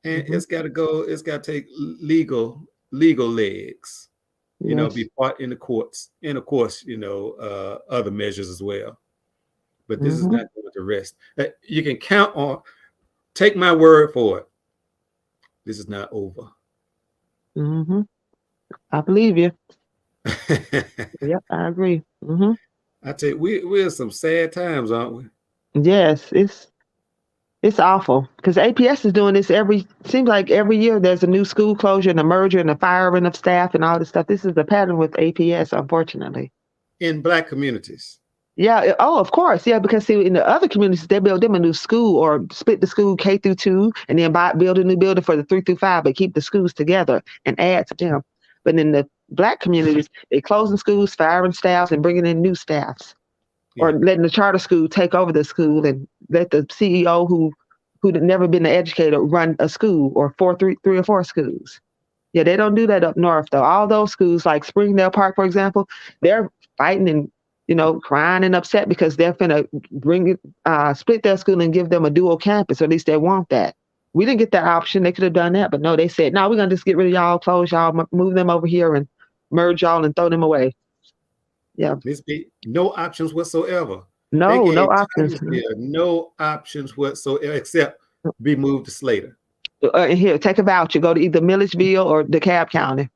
and Mm-hmm. it's got to go. It's got to take legal legs. Yes. Be fought in the courts, and of course, other measures as well. But this is Mm-hmm. not going to rest. You can count on. Take my word for it. This is not over. Mm-hmm. I believe you. Yep. I agree. Mm-hmm. I tell you, we're in some sad times, aren't we? Yes. It's awful because APS is doing this seems like every year there's a new school closure and a merger and a firing of staff and all this stuff. This is the pattern with APS, unfortunately. In Black communities. Yeah. Oh, of course. Yeah. Because see, in the other communities, they build them a new school or split the school K-2 and then build a new building for the 3-5, but keep the schools together and add to them. But in the Black communities, they closing schools, firing staffs, and bringing in new staffs. Or letting the charter school take over the school and let the CEO who'd never been an educator run a school or three or four schools. Yeah, they don't do that up north though. All those schools like Springdale Park, for example, they're fighting and crying and upset because they're finna split their school and give them a dual campus, or at least they want that. We didn't get that option. They could have done that, but no, they said, no, we're gonna just get rid of y'all, close y'all, move them over here and merge y'all and throw them away. Yeah. No options whatsoever. No options. No options whatsoever except be moved to Slater. Here, take a voucher. Go to either Milledgeville or DeKalb County.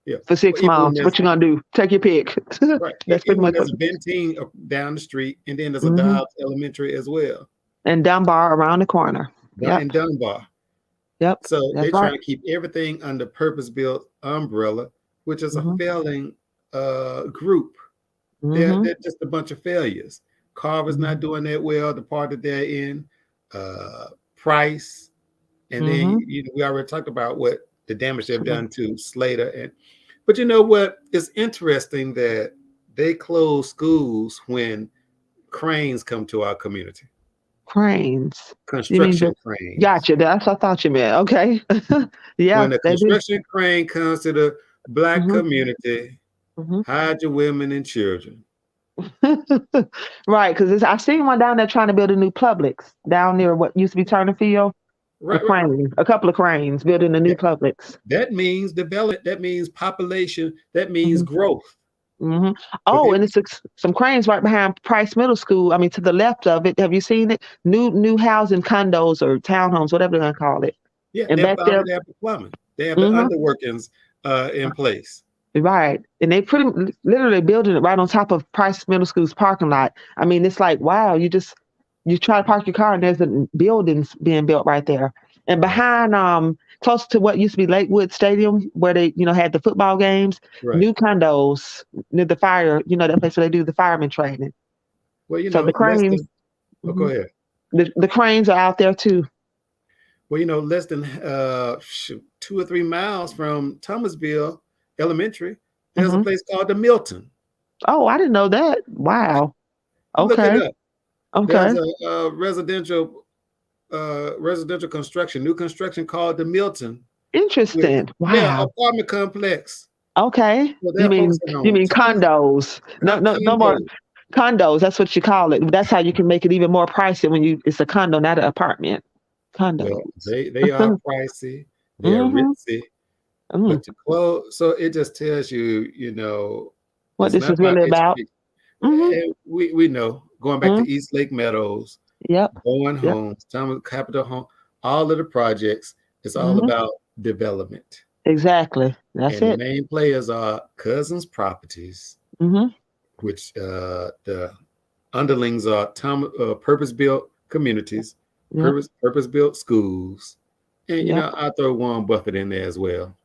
Yeah. For 6 months. What you gonna do? Take your pick. Right. That's pretty much there's a Benteen down the street, and then there's a Mm-hmm. Dobbs Elementary as well. And Dunbar around the corner. And Dunbar. Yep. So they're trying to keep everything under purpose-built umbrella, which is Mm-hmm. a failing group. Mm-hmm. They're just a bunch of failures. Carver's not doing that well, the part that they're in. Price. And then we already talked about what the damage they've done to Slater. But you know what? It's interesting that they close schools when cranes come to our community. Cranes. Construction cranes. Gotcha. That's what I thought you meant. Okay. Yeah. When a construction crane comes to the Black community, hide your women and children. Right, because I seen one down there trying to build a new Publix down near what used to be Turner Field. Right. A couple of cranes building a new Publix. That means development. That means population. That means growth. Mm-hmm. Oh, and it's some cranes right behind Price Middle School. I mean, to the left of it. Have you seen it? New housing condos or townhomes, whatever they're gonna call it. Yeah, and back there, they have the plumbing. They have the underworkings in place. Right. And they literally building it right on top of Price Middle School's parking lot. I mean, it's like, wow, you try to park your car and there's a buildings being built right there. And behind, close to what used to be Lakewood Stadium, where they, had the football games, new condos near the fire, that place where they do the fireman training. Well, so the cranes. Go ahead. The cranes are out there too. Well, less than 2 or 3 miles from Thomasville Elementary, there's a place called the Milton. Oh, I didn't know that. Wow. Okay. Look it up. Okay. There's a residential construction, new construction called the Milton, which, Interesting. yeah, Wow. apartment complex. Okay. So You they're mean focusing you on mean condos? No, no, no more condos. condos. That's what you call it. That's how you can make it even more pricey when it's a condo, not an apartment. Well, Condos. they are pricey, they are Mm-hmm. ritzy, Mm. but to close, so it just tells you, What it's this not is about really about. education. Mm-hmm. We know going back to Mm. East Lake Meadows, Yep. Bowen Yep. Homes, Thomas Capital Home, all of the projects, it's all Mm-hmm. about development. Exactly. That's And the it. main players are Cousins Properties, Mm-hmm. which the underlings are purpose-built communities, Yep. purpose-built schools, and Yep. I throw Warren Buffett in there as well.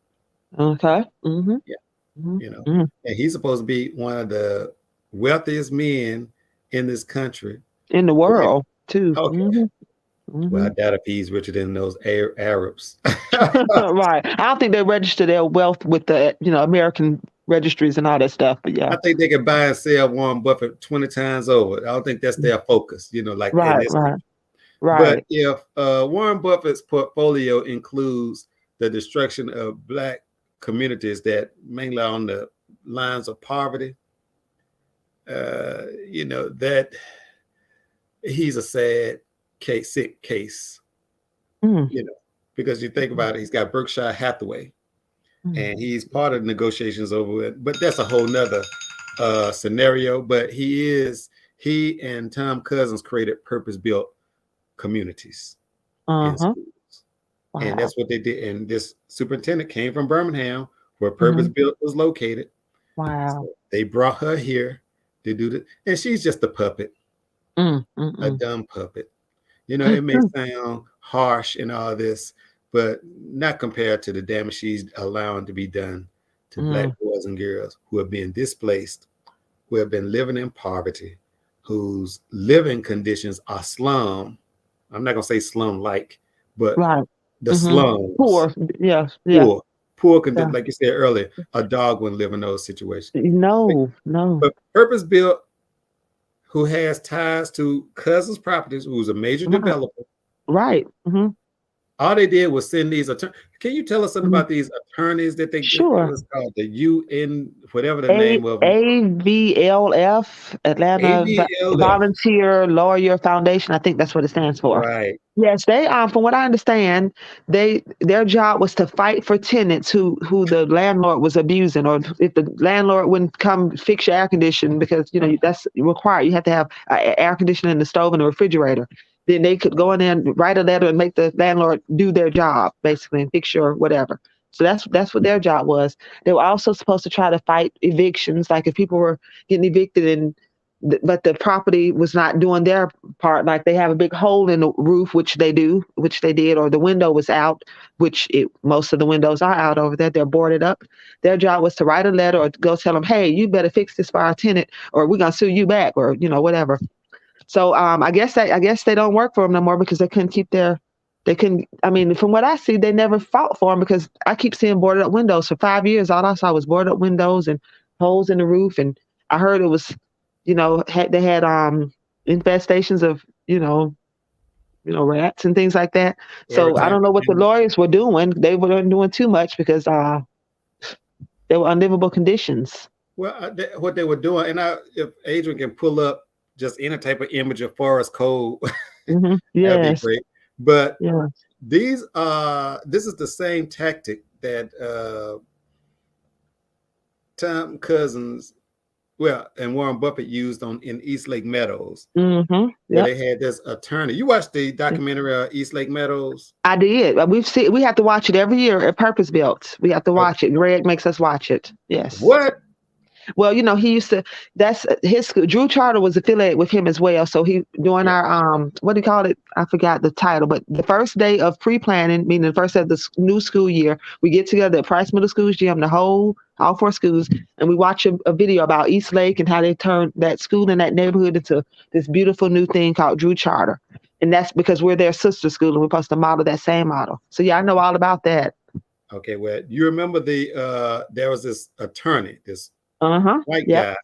Okay. Mm-hmm. Yeah, Mm-hmm. you know, Mm-hmm. and he's supposed to be one of the wealthiest men in this country. In the But world too. okay, Mm-hmm. well, Mm-hmm. I doubt if he's richer than those Arabs. Right. I don't think they register their wealth with the American registries and all that stuff. But yeah. I think they can buy and sell Warren Buffett 20 times over. I don't think that's their focus, like in Right. this Right. country. But Right. if Warren Buffett's portfolio includes the destruction of Black communities that mainly on the lines of poverty, that he's a sad case, sick case, Mm. you know, because you think about it, he's got Berkshire Hathaway, Mm. and he's part of the negotiations over it, but that's a whole nother scenario. But he and Tom Cousins created purpose-built communities in Uh-huh. schools. And Wow. that's what they did. And this superintendent came from Birmingham, where Purpose Mhm. Built was located. Wow. So they brought her here to do this. And she's just a puppet, Mm, mm, a mm. dumb puppet. It may sound harsh and all this, but not compared to the damage she's allowing to be done to Black Mm. boys and girls who have been displaced, who have been living in poverty, whose living conditions are slum. I'm not going to say slum like, but Right. the Mhm. slums, Poor. Yes. Yeah. poor condition. Yeah. Like you said earlier, a dog wouldn't live in those situations. No. No. But Purpose Built, who has ties to Cousins Properties, who's a major Right. developer, Right. Mhm. all they did was send these attorneys. Can you tell us something Mhm. about these attorneys that they get? It Sure. was called the UN, whatever the A name of them, AVLF, Atlanta ABLF. Volunteer Lawyer Foundation. I think that's what it stands for. Right. Yes, they from what I understand, their job was to fight for tenants who the landlord was abusing, or if the landlord wouldn't come fix your air conditioning because that's required. You have to have air conditioning in the stove and the refrigerator. Then they could go in there and write a letter and make the landlord do their job basically and fix your whatever. So that's what their job was. They were also supposed to try to fight evictions, like if people were getting evicted but the property was not doing their part, like they have a big hole in the roof, which they did, or the window was out, most of the windows are out over there, they're boarded up. Their job was to write a letter or go tell them, hey, you better fix this for our tenant or we're going to sue you back, or whatever. So I guess they don't work for them no more because they couldn't. I mean, from what I see, they never fought for them because I keep seeing boarded up windows for 5 years. All I saw was boarded up windows and holes in the roof, and I heard it was, they had infestations of rats and things like that. Every So I time. don't know what the lawyers were doing. They weren't doing too much because they were unlivable conditions. Well, what they were doing, and if Adrian can pull up just any type of image of Forest Code, Hmm. that'd be Yes. great. But Yeah. this is the same tactic that Tom Cousins, and Warren Buffett used in East Lake Meadows, Hmm. where Yep. they had this attorney. You watched the documentary East Lake Meadows? I did. We have to watch it every year at Purpose Built. We have to watch it. Greg makes us watch it. Yes. What? Well, he used to. That's his school. Drew Charter was affiliated with him as well. So he during Yeah. our what do you call it? I forgot the title, but the first day of pre-planning, meaning the first day of the new school year, we get together at Price Middle School's gym, all four schools, and we watch a video about East Lake and how they turned that school in that neighborhood into this beautiful new thing called Drew Charter. And that's because we're their sister school and we're supposed to model that same model. So yeah, I know all about that. Okay, well, you remember there was this attorney, this Uh-huh. white Yep. guy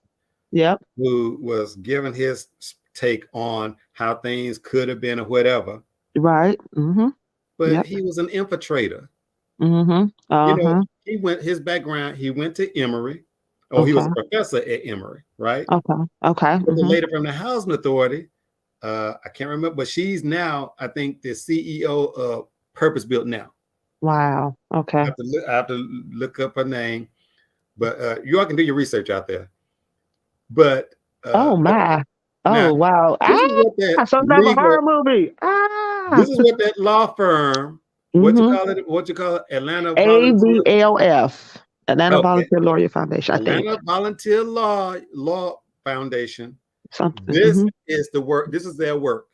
Yep. who was giving his take on how things could have been or whatever. Right. Mm-hmm. But Yep. he was an infiltrator. Mm-hmm. You know, Uh-huh. his background, he went to Emory. Oh, he was Okay. a professor at Emory, right? Okay. Okay. But the Mm-hmm. lady from the housing authority, I can't remember, but she's now, I think, the CEO of Purpose Built now. Wow. Okay. I have to look up her name, but you all can do your research out there. But Oh my. now Oh wow. this is what that Some type of horror legal, movie. this is what that law firm, Mm-hmm. what you call it, Atlanta Volunteer. AVLF, Atlanta Okay, Volunteer Lawyer Foundation, I think. Atlanta Volunteer Law Foundation. Something. This Mm-hmm. is the work. This is their work.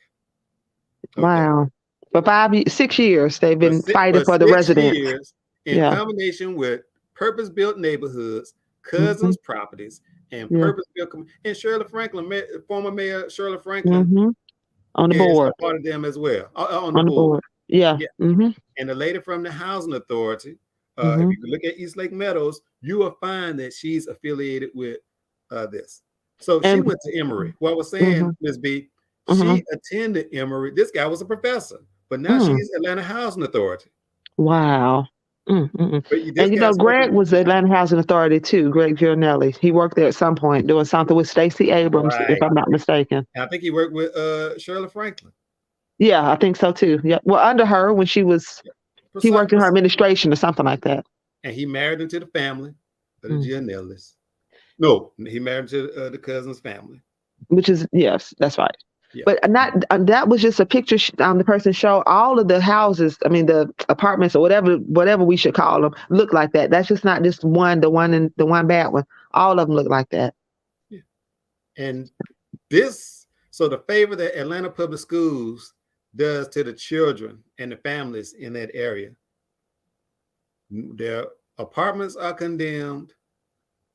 Okay. Wow. For 6 years, they've been fighting For for the 6 years, residents. in Yeah. combination with purpose-built neighborhoods, Mm-hmm. Cousins Properties, and Yeah. purpose-built, and Shirley Franklin, former Mayor Shirley Franklin, Mm-hmm. On the is a board. part of them as well, on the On the board. board. Yeah. Yeah. Mm-hmm. And the lady from the Housing Authority, if Mm-hmm. you look at East Lake Meadows, you will find that she's affiliated with this. So she And went to Emory. What I was mm-hmm. saying, Ms. B, Mm-hmm. she attended Emory. This guy was a professor, but now Mm. she's Atlanta Housing Authority. Wow. Mm-mm. But this And guy's Greg working. was the Atlanta Housing Authority too. Greg Giornelli. He worked there at some point doing something with Stacey Abrams, if Right. I'm not mistaken. And I think he worked with Shirley Franklin. Yeah, I think so too. Yeah. Well, under her when he worked in her administration or something like that. And he married into the family of the Mm. Gianellis. No, he married into the Cousins family. Which is, yes, that's right. Yeah. But not that was just a picture. The person showed all of the houses. I mean, the apartments or whatever we should call them, look like that. That's just not just the one bad one. All of them look like that. Yeah. And so the favor that Atlanta Public Schools does to the children and the families in that area, their apartments are condemned.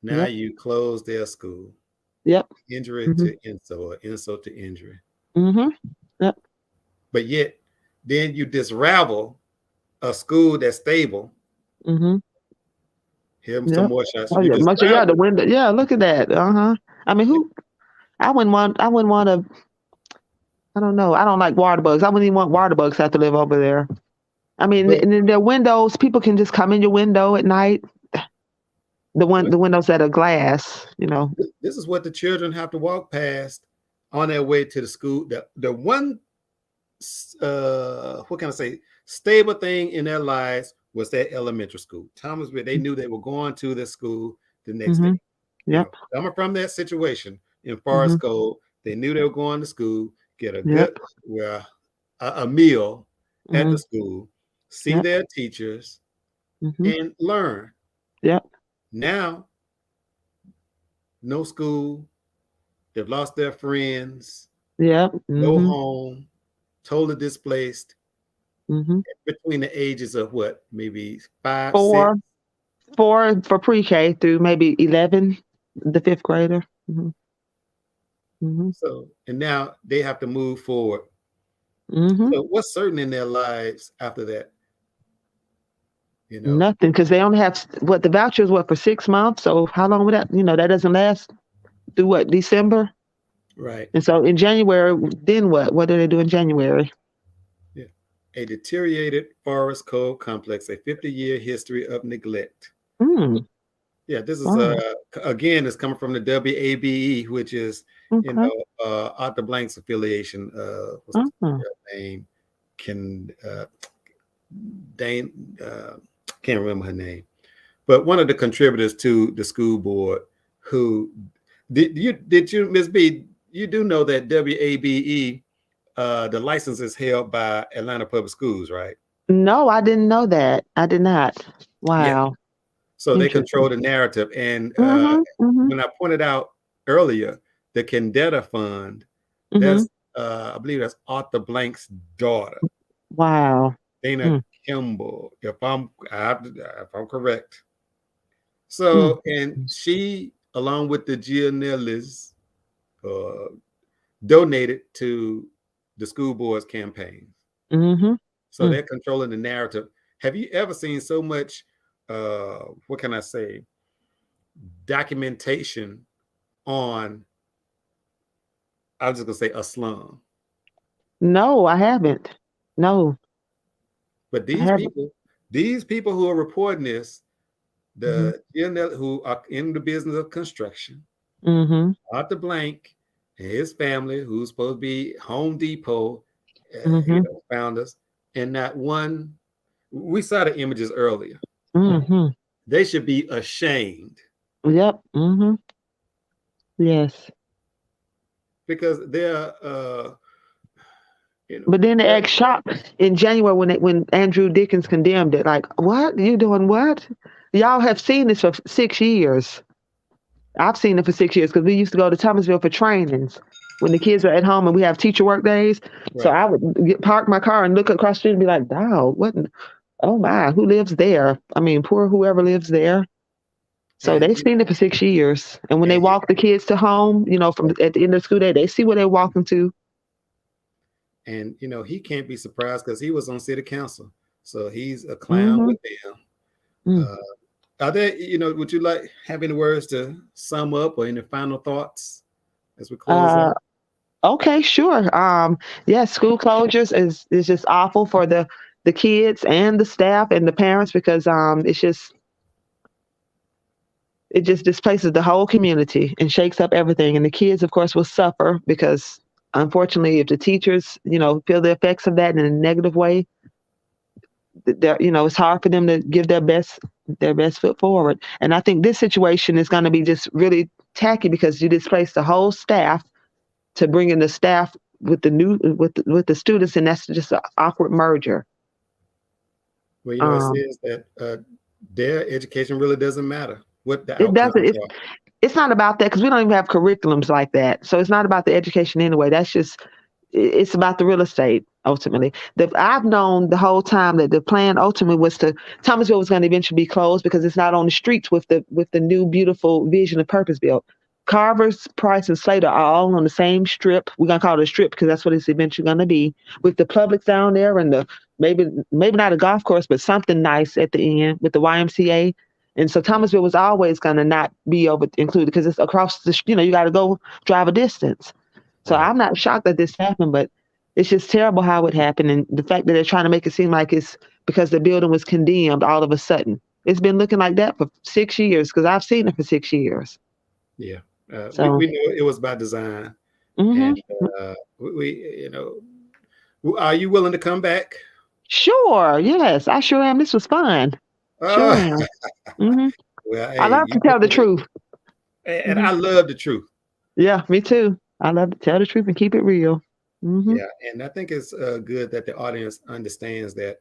Now Yep. you close their school. Yep. Injury Mm-hmm. to insult, or insult to injury. Mm-hmm. Yep. But yet, then you disravel a school that's stable. Mm-hmm. Here's some more shots. Oh yeah, much. Yeah, the window. Yeah, look at that. I mean, I wouldn't want to. I don't know. I don't like water bugs. I wouldn't even want water bugs to have to live over there. I mean, and in their windows, people can just come in your window at night. The windows that are glass, This is what the children have to walk past on their way to the school. The one, what can I say, stable thing in their lives was their elementary school. Thomasville, they knew they were going to the school the next day. Yep. Coming from that situation in Forest Cove, they knew they were going to school, get a good, a meal at the school, see their teachers, and learn. Yep. Now, no school, they've lost their friends, yep. no home, totally displaced. Between the ages of what, maybe 5, 6? 4 for pre-K through maybe 11, the 5th grader. So, and now they have to move forward. So what's certain in their lives after that? Nothing, because they only have the vouchers for 6 months. So how long would that? That doesn't last through what, December? Right. And so in January, then what? What do they do in January? Yeah, a deteriorated Forest Cove complex, a 50-year history of neglect. Yeah, this is again, it's coming from the WABE, which is Arthur Blank's affiliation. What's her name? Can't remember her name, but one of the contributors to the school board. Who did you, Ms. B? You do know that WABE, the license is held by Atlanta Public Schools, right? No, I didn't know that. I did not. Wow. Yeah. So they control the narrative. And when I pointed out earlier, the Candetta Fund, that's I believe that's Arthur Blank's daughter. Wow. Dana Kimball, if I'm correct. So, and she, along with the Gianellis, donated to the school board's campaign. So they're controlling the narrative. Have you ever seen so much, what can I say, documentation on I was just gonna say a slum. No, I haven't. No, But I haven't. these people who are reporting this, Mm-hmm. who are in the business of construction, Mm-hmm. Arthur Blank and his family, who's supposed to be Home Depot, Mm-hmm. founders, and not one. We saw the images earlier. Mm-hmm. They should be ashamed Yep. Mm-hmm. Yes. because they're, But then they they're act shocked in January when Andrew Dickens condemned it. Like, what? You doing what? Y'all have seen this for 6 years. I've seen it for 6 years because we used to go to Thomasville for trainings when the kids are at home and we have teacher work days. So right. I would park my car and look across the street and be like, dog, what? Oh my, who lives there? I mean, poor whoever lives there. So And they've seen it for 6 years. And when they and walk the kids to home, from at the end of the school day, they see where they're walking to. he can't be surprised because he was on city council, so he's a clown Mm-hmm. with them. Mm. Uh, are there, would you like have any words to sum up or any final thoughts as we close Uh, out? okay, sure. Yeah, school closures is just awful for the kids and the staff and the parents because it just displaces the whole community and shakes up everything. And the kids, of course, will suffer because unfortunately, if the teachers, feel the effects of that in a negative way, it's hard for them to give their best foot forward. And I think this situation is going to be just really tacky because you displace the whole staff to bring in the staff with the new with the students, and that's just an awkward merger. Well, it Um, says that their education really doesn't matter what the it doesn't. outcomes It's are. it's not about that because we don't even have curriculums like that. So it's not about the education anyway. That's just it's about the real estate ultimately. I've known the whole time that the plan ultimately was to Thomasville was going to eventually be closed because it's not on the streets with the new beautiful vision of purpose built. Carver's, Price, and Slater are all on the same strip. We're gonna call it a strip because that's what it's eventually gonna be. With the Publix down there and the maybe not a golf course, but something nice at the end with the YMCA. And so Thomasville was always gonna not be over included because it's across you got to go drive a distance. So Right. I'm not shocked that this happened, but it's just terrible how it happened. And the fact that they're trying to make it seem like it's because the building was condemned all of a sudden. It's been looking like that for 6 years because I've seen it for 6 years. Yeah. So, We know it was by design, and hmm are you willing to come back? sure. Yes, I sure am. This was fun. Sure Uh, am. hmm well, I hey, love to tell the truth. and hmm I love the truth. Yeah, me too. I love to tell the truth and keep it real. hmm Yeah, and I think it's good that the audience understands that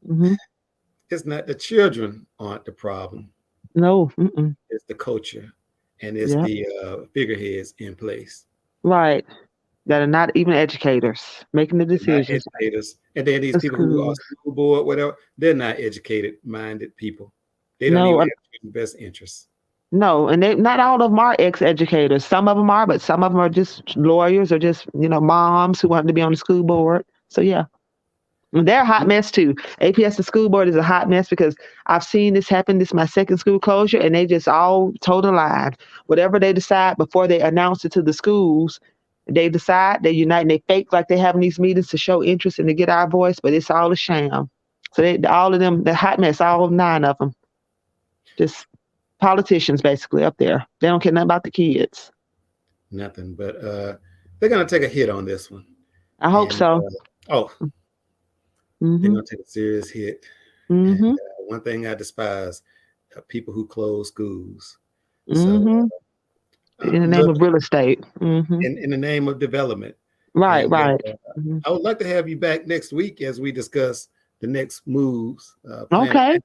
hmm it's not the children aren't the problem. No. Mm-mm. It's the culture, and it's Yeah. the figureheads in place. Right. That are not even educators making the They're not decisions. educators, and then these The people who are schools. school board, whatever, they're not educated-minded people. They don't No, even have children's best interests. no, and they not all of them are ex-educators. Some of them are, but some of them are just lawyers or just moms who want to be on the school board. So yeah, and they're a hot mess too. APS the school board is a hot mess because I've seen this happen. This is my second school closure, and they just all told a lie. Whatever they decide before they announce it to the schools, they decide they unite and they fake like they're having these meetings to show interest and to get our voice, but it's all a sham. So all of them, the hot mess, all 9 of them, just politicians basically up there. They don't care nothing about the kids. Nothing, but they're gonna take a hit on this one, I hope and so. oh, they're Mhm. gonna take a serious hit. And Mhm. one thing I despise people who close schools. So Mhm. In the name look, of real estate. Mhm. in the name of development, Right. and Right. Mhm. I would like to have you back next week as we discuss the next moves, plan of Okay. action.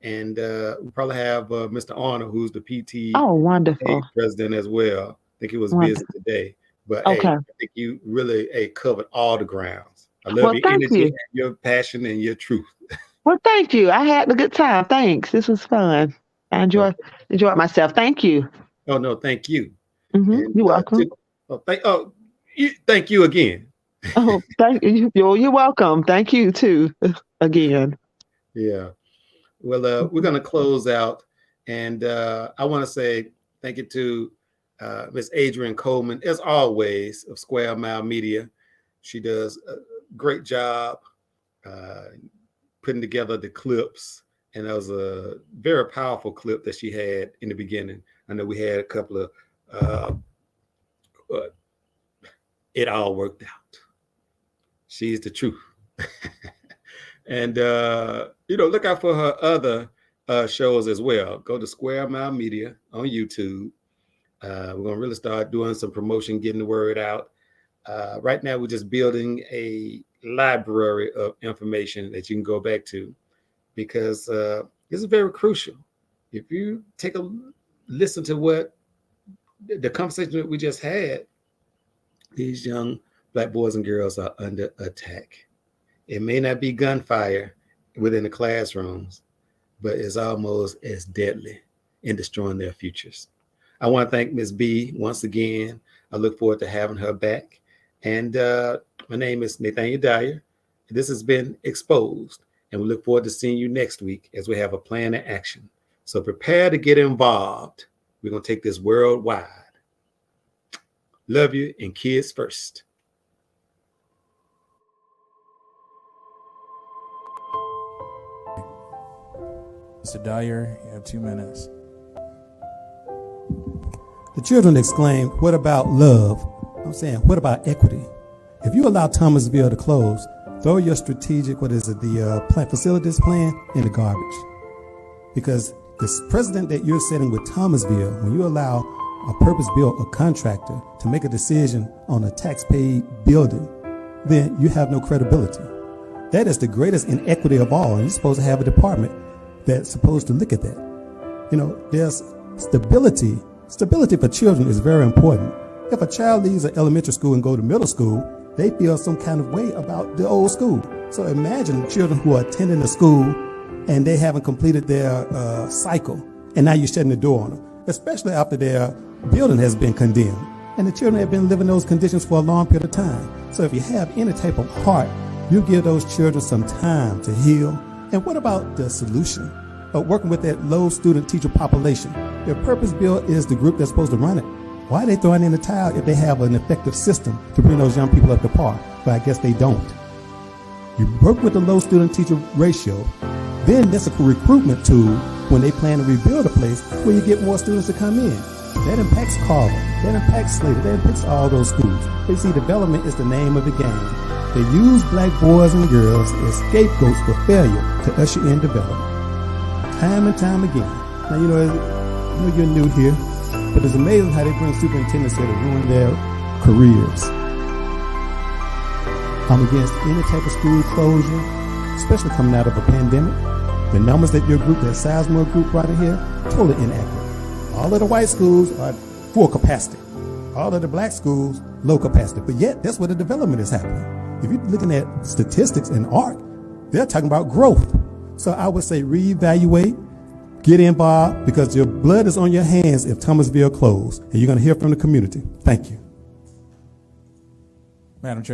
And we'll probably have Mr. Arnold, who's the PTA Oh, wonderful. president as well. I think he was busy Wonderful. today, but hey, Okay. I think you really covered all the grounds. I love Well, your thank energy you. and your passion and your truth. Well, thank you. I had a good time. Thanks. This was fun. I Okay. enjoyed myself. Thank you. Oh no, thank you. And You're welcome. thank you again. Oh, thank you. You're welcome. Thank you too. Again. Yeah. Well, we're Mhm. going to close out, and I want to say thank you to Miss Adrienne Coleman, as always, of Square Mile Media. She does a great job putting together the clips. And that was a very powerful clip that she had in the beginning. I know we had a couple of, it all worked out. She's the truth. And, look out for her other shows as well. Go to Square Mile Media on YouTube. We're going to really start doing some promotion, getting the word out. Right now, we're just building a library of information that you can go back to, because this is very crucial. If you take a listen to what the conversation that we just had, these young Black boys and girls are under attack. It may not be gunfire within the classrooms, but it's almost as deadly in destroying their futures. I want to thank Ms. B once again. I look forward to having her back. And my name is Nathaniel Dyer. This has been Exposed, and we look forward to seeing you next week as we have a plan of action. So prepare to get involved. We're going to take this worldwide. Love you, and kids first. Mr. Dyer, you have 2 minutes. The children exclaimed, "What about love?" I'm saying, what about equity? If you allow Thomasville to close, throw your strategic, the plant facilities plan in the garbage. Because this precedent that you're setting with Thomasville, when you allow a purpose-built or contractor to make a decision on a tax-paid building, then you have no credibility. That is the greatest inequity of all, and you're supposed to have a department that's supposed to look at that. There's stability. Stability for children is very important. If a child leaves an elementary school and go to middle school, they feel some kind of way about the old school. So imagine children who are attending the school and they haven't completed their cycle, and now you're shutting the door on them, especially after their building has been condemned. And the children have been living in those conditions for a long period of time. So if you have any type of heart, you give those children some time to heal. And what about the solution of working with that low student teacher population? If Purpose Built is the group that's supposed to run it, why are they throwing in the towel if they have an effective system to bring those young people up to par? But I guess they don't. You work with the low student teacher ratio, then that's a recruitment tool when they plan to rebuild a place where you get more students to come in. That impacts Carver, that impacts Slater, that impacts all those schools. But you see, development is the name of the game. They use Black boys and girls as scapegoats for failure to usher in development. Time and time again. Now, I know you're new here, but it's amazing how they bring superintendents here to ruin their careers. I'm against any type of school closure, especially coming out of a pandemic. The numbers that your group, that Sizemore group right in here, totally inaccurate. All of the white schools are full capacity. All of the black schools, low capacity. But yet, that's where the development is happening. If you're looking at statistics in ARC, they're talking about growth. So I would say reevaluate, get involved, because your blood is on your hands if Thomasville closed, and you're going to hear from the community. Thank you. Madam Chair.